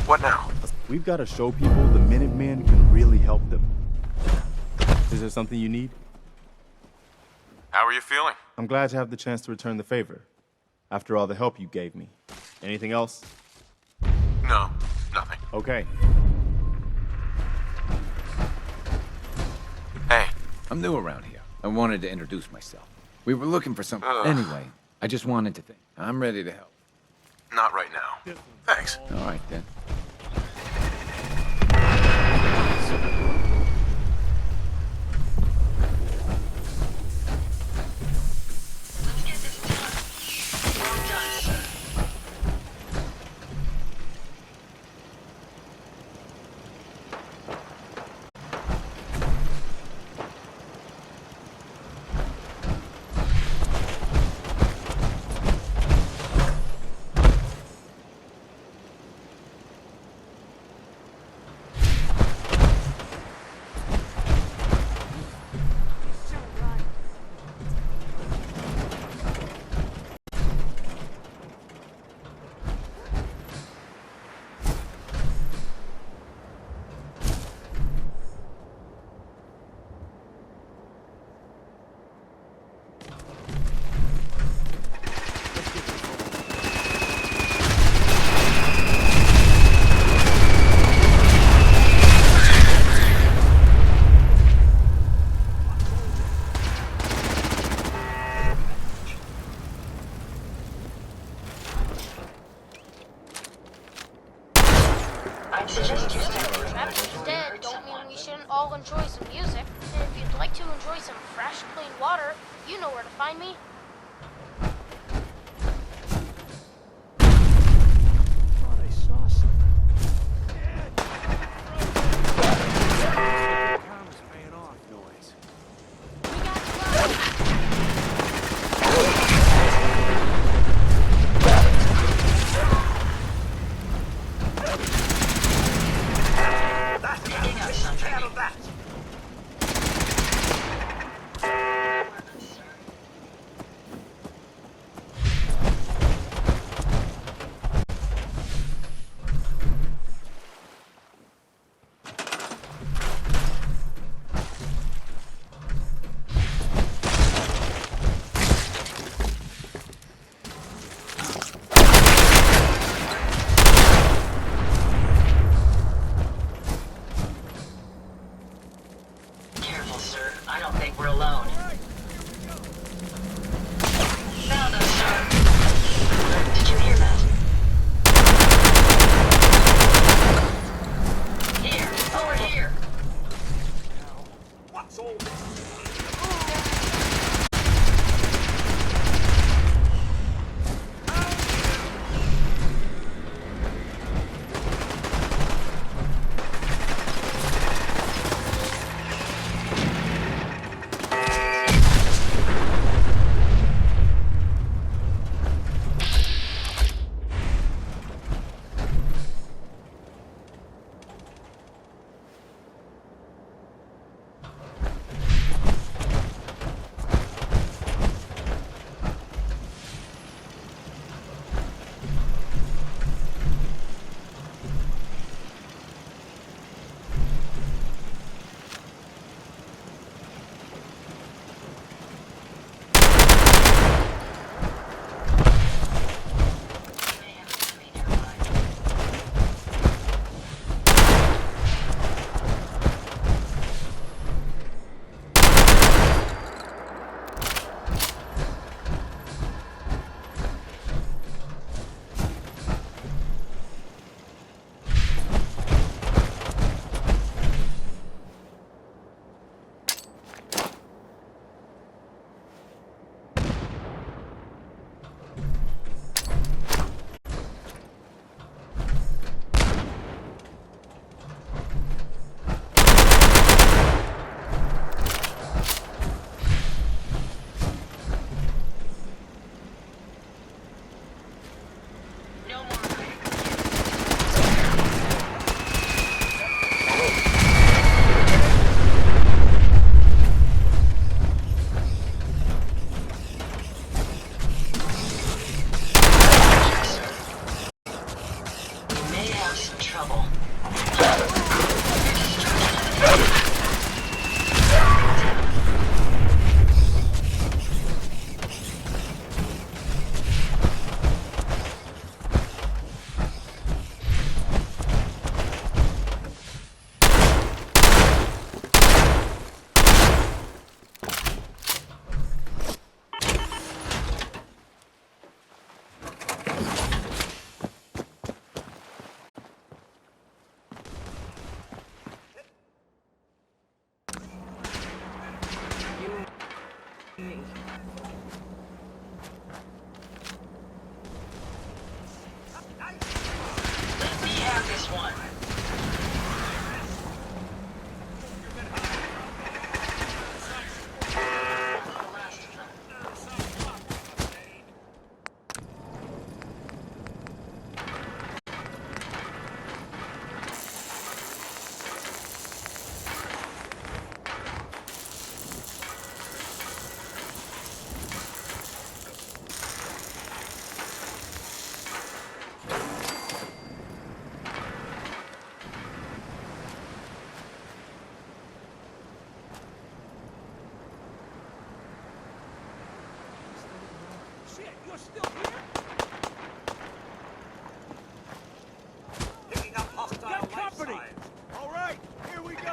What now? We've got to show people the Minutemen can really help them. Is there something you need? How are you feeling? I'm glad to have the chance to return the favor. After all the help you gave me. Anything else? No, nothing. Okay. Hey. I'm new around here. I wanted to introduce myself. We were looking for something. Anyway, I just wanted to think. I'm ready to help. Not right now. Thanks. All right, then. Dead don't mean we shouldn't all enjoy some music. And if you'd like to enjoy some fresh, clean water, you know where to find me. Thought I saw something. Com's paying off noise. may have some trouble. Let me have this one. Shit, you're still here? Picking up hostile Got company! signs. All right, here we go!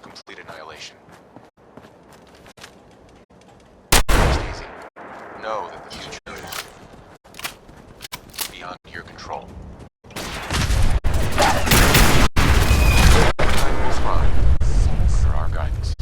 Complete annihilation. Rest easy. Know that the future is beyond your control. Time will thrive under our guidance.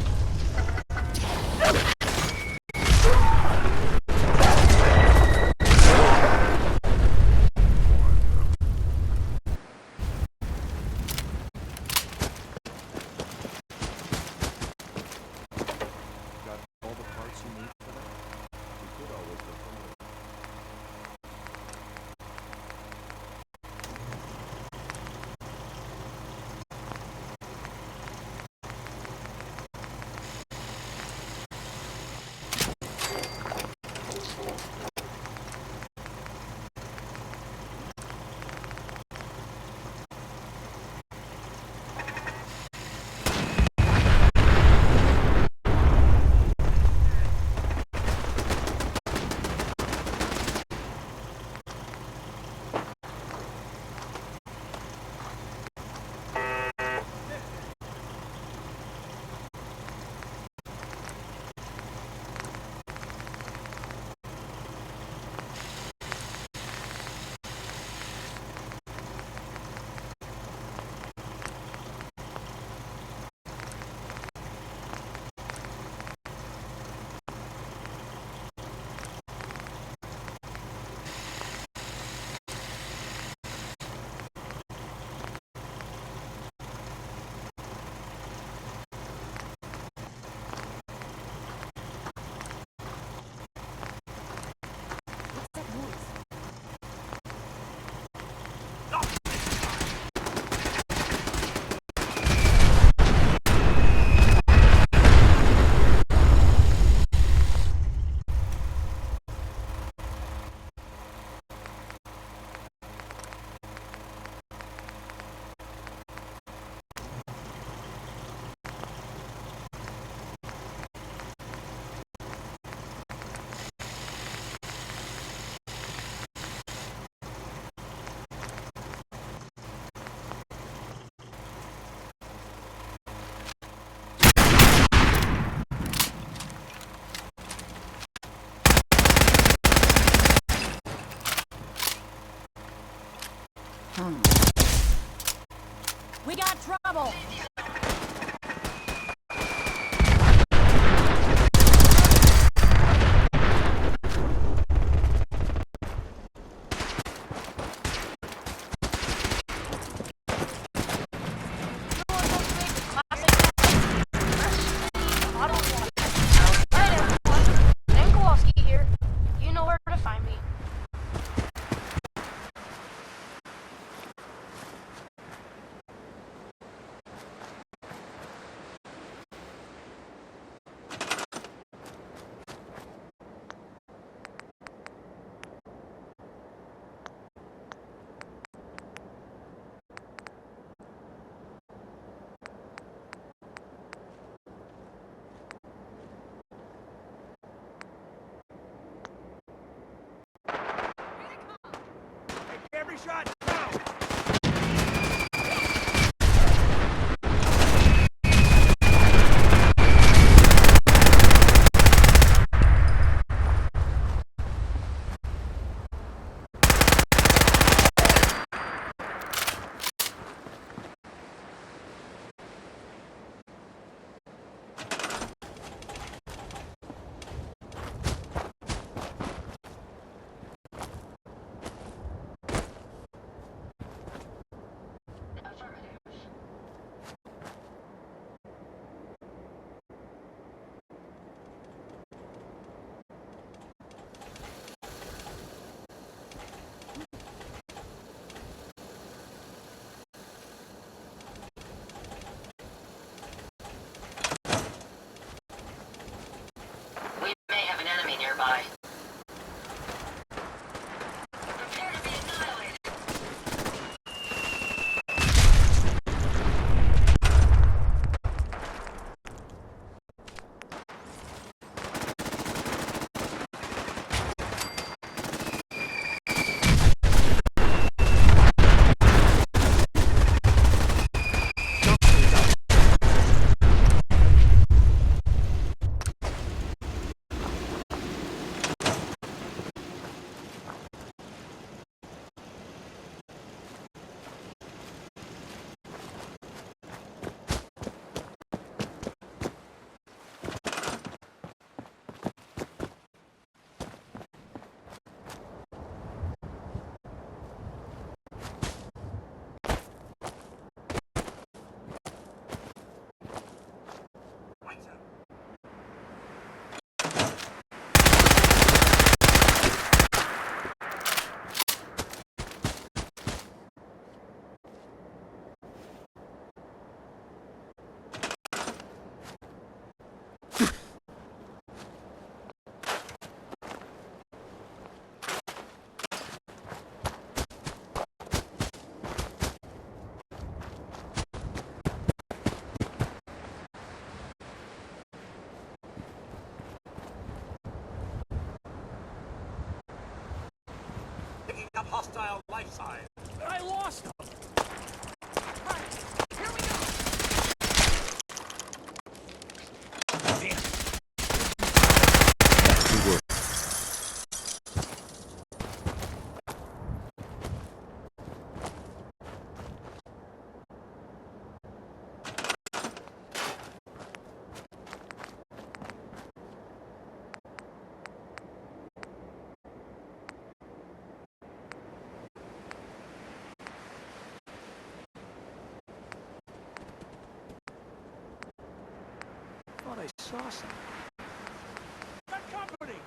We got trouble! Here. You know where to find me. Every shot counts! We may have an enemy nearby. Hostile life sign. I lost them. Here we go. Damn. Thought I saw something. Got company!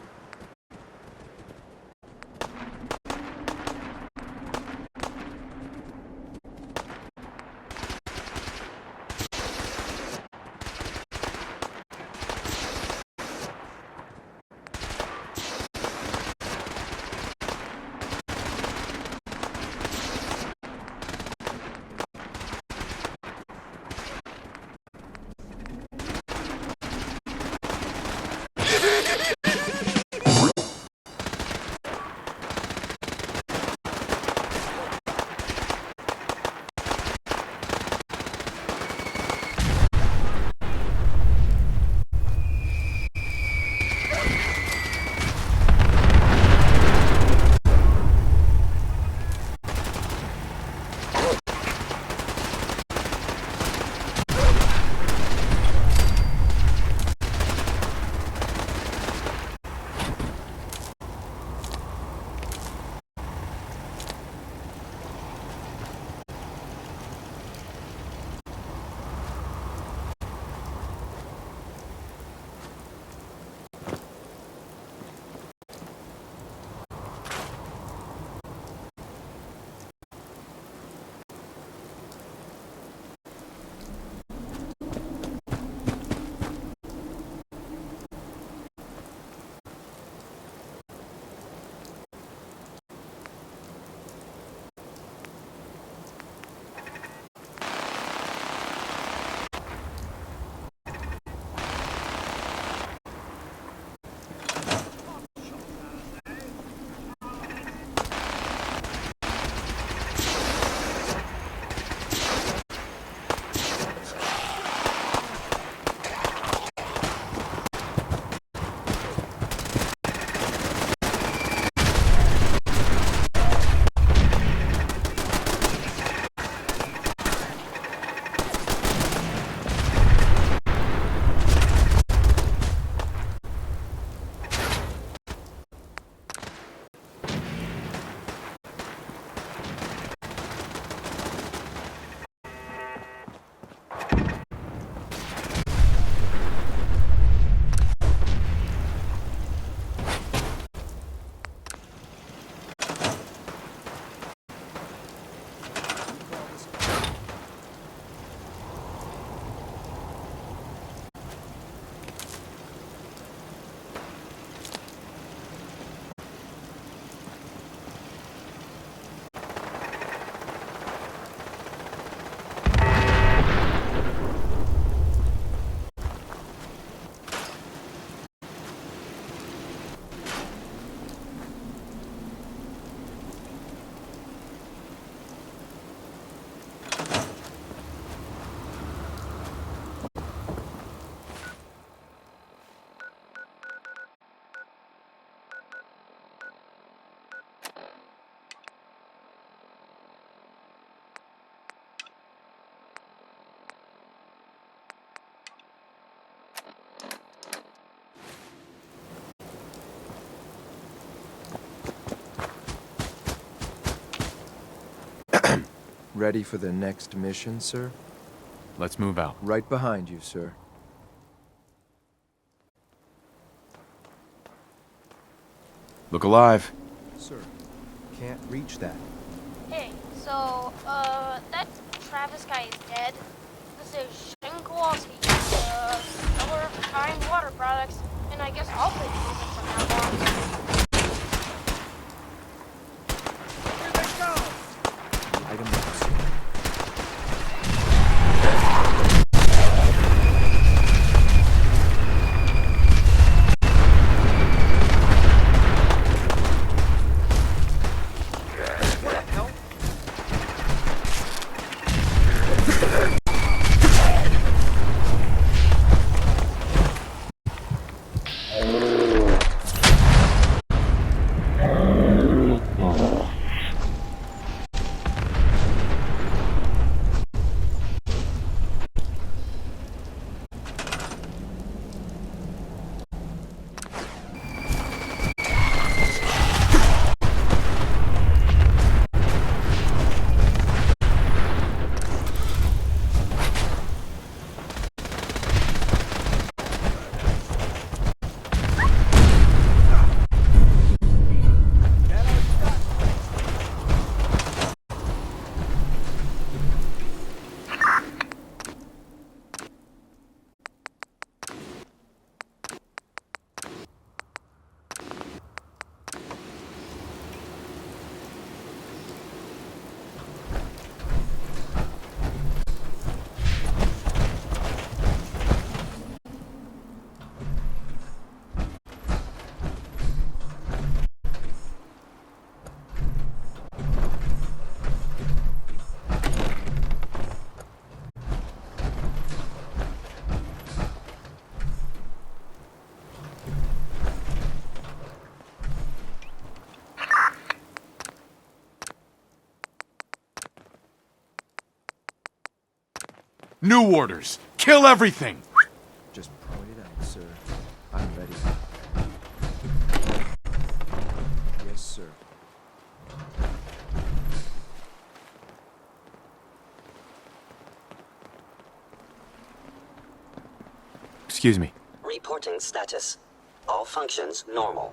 Ready for the next mission, sir? Let's move out. Right behind you, sir. Look alive. Sir, can't reach that. Hey, so, that Travis guy is dead. This is Shane Kowalski, seller of refined water products, and I guess I'll take music from now on. Here they go! Item sir. New orders. Kill everything. Just point it out, sir. I'm ready. Yes, sir. Excuse me. Reporting status. All functions normal.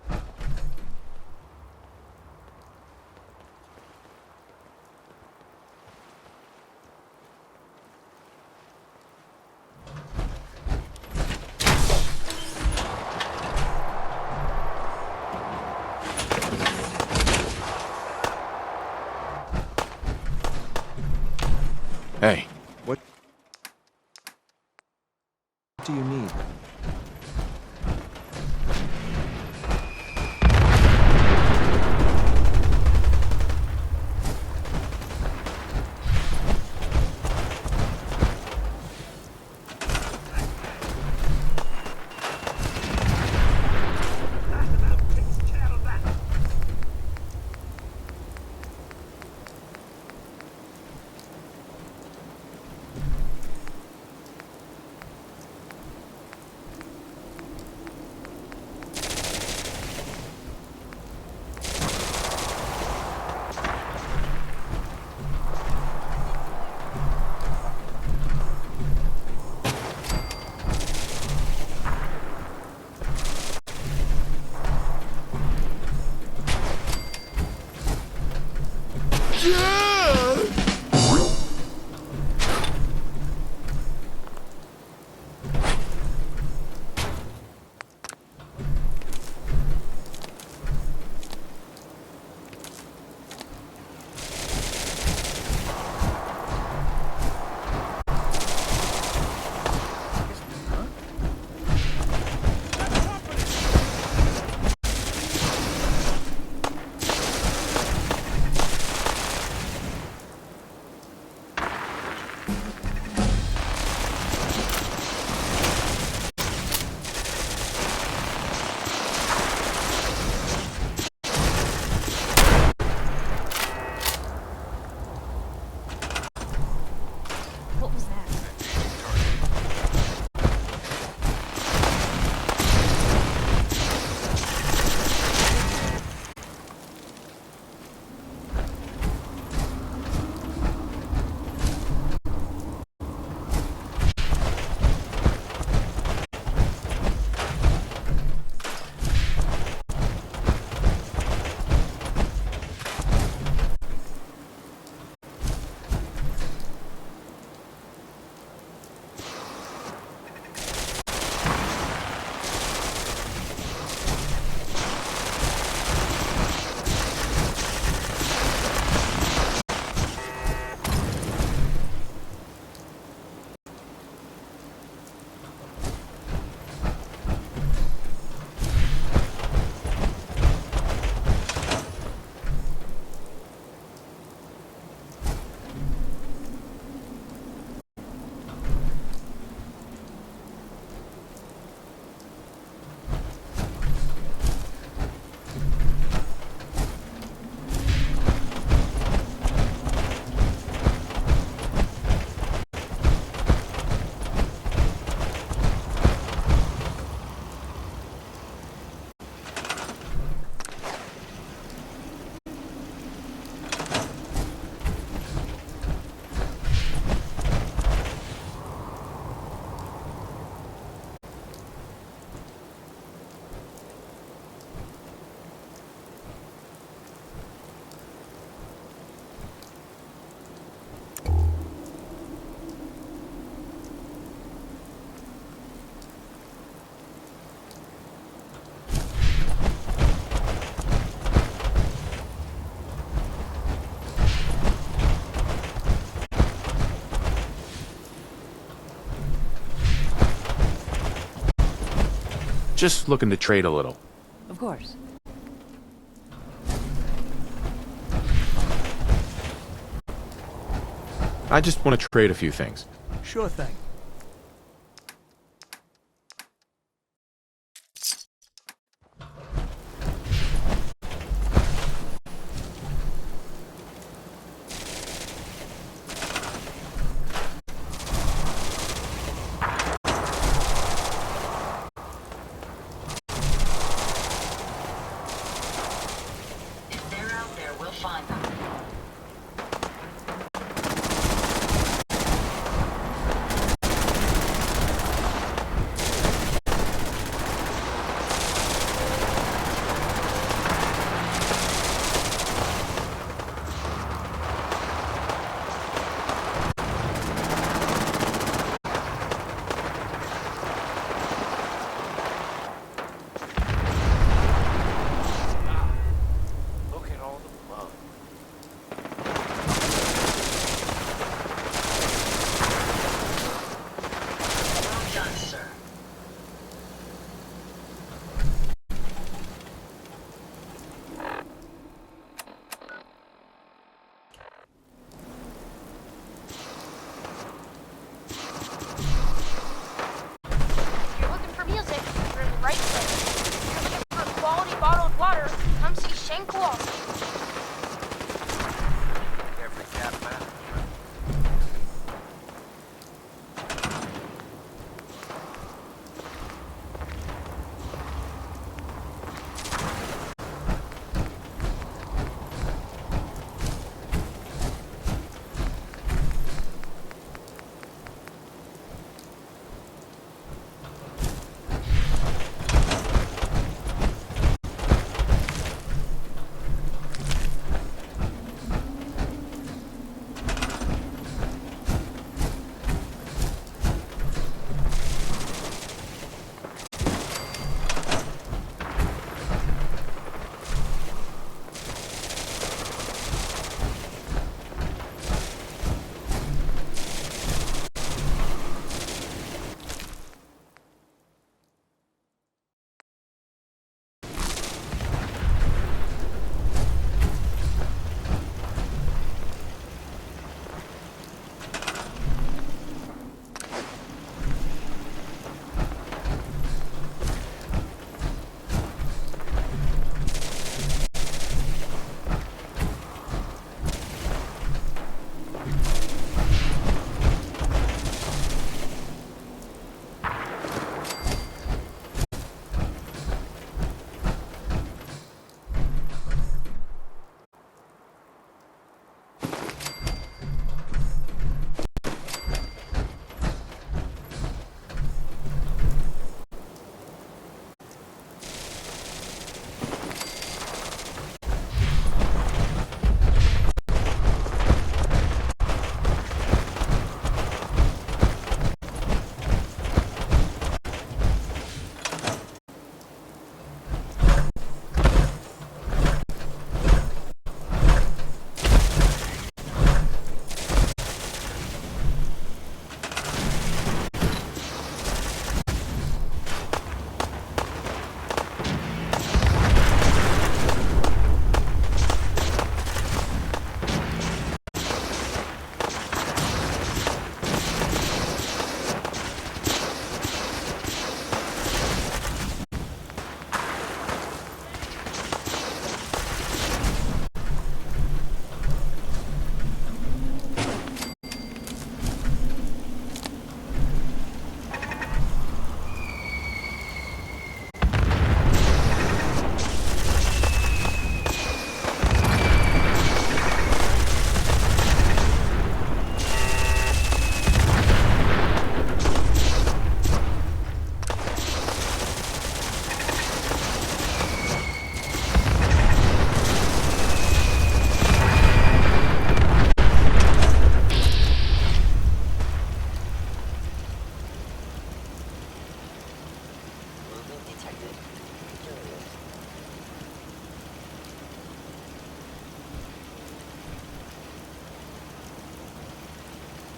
Hey. What do you need? Just looking to trade a little. Of course. I just want to trade a few things. Sure thing. If they're out there, we'll find them. Look at all the love. Well done, sir. If you're looking for music, you're in the right place. If you're looking for quality bottled water, come see Shane Kowalski. Every cat matters.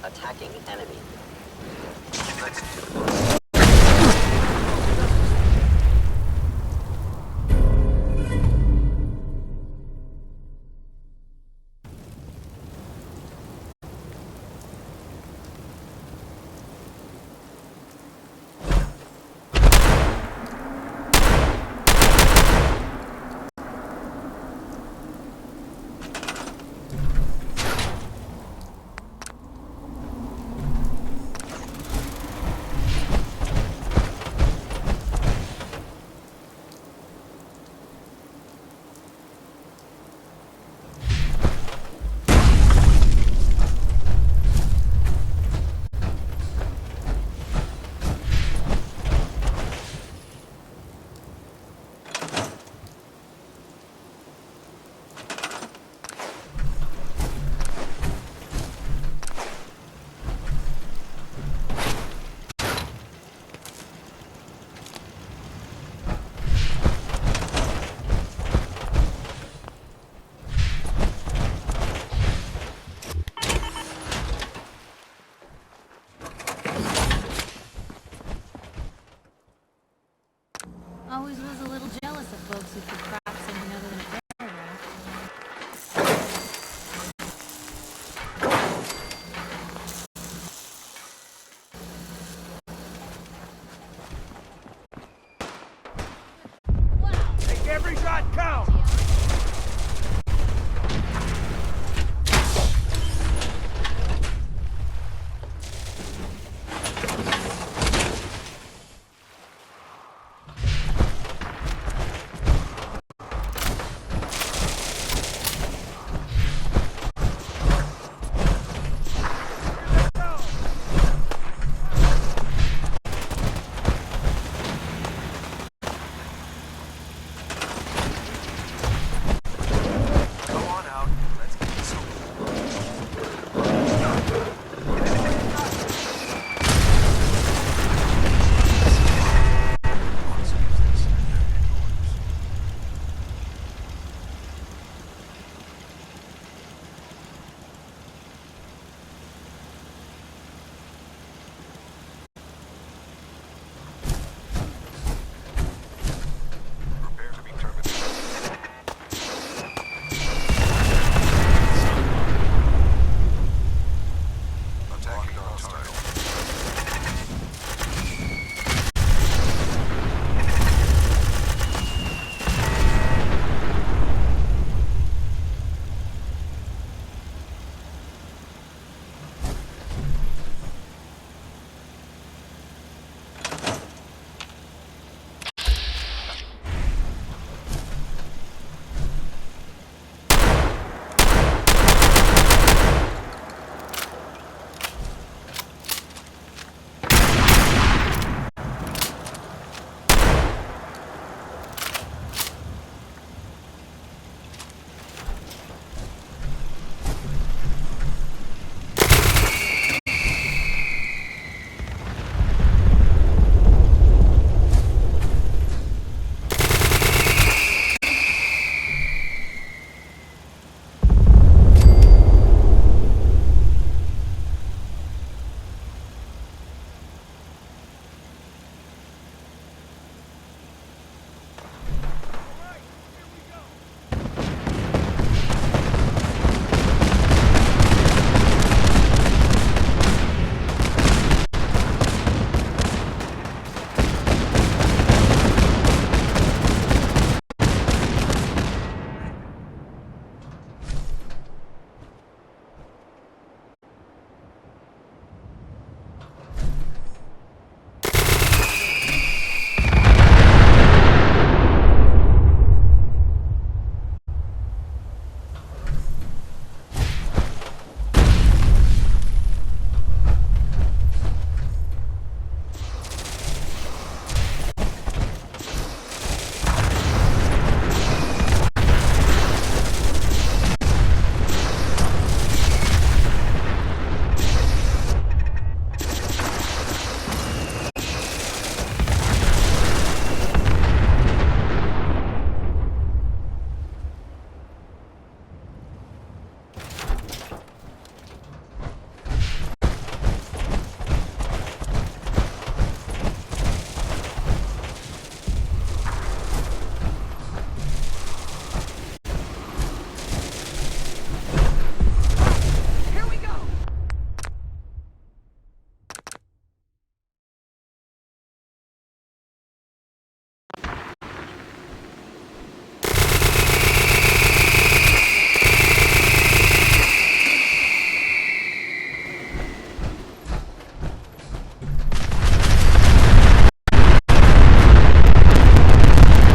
Attacking enemy. Let's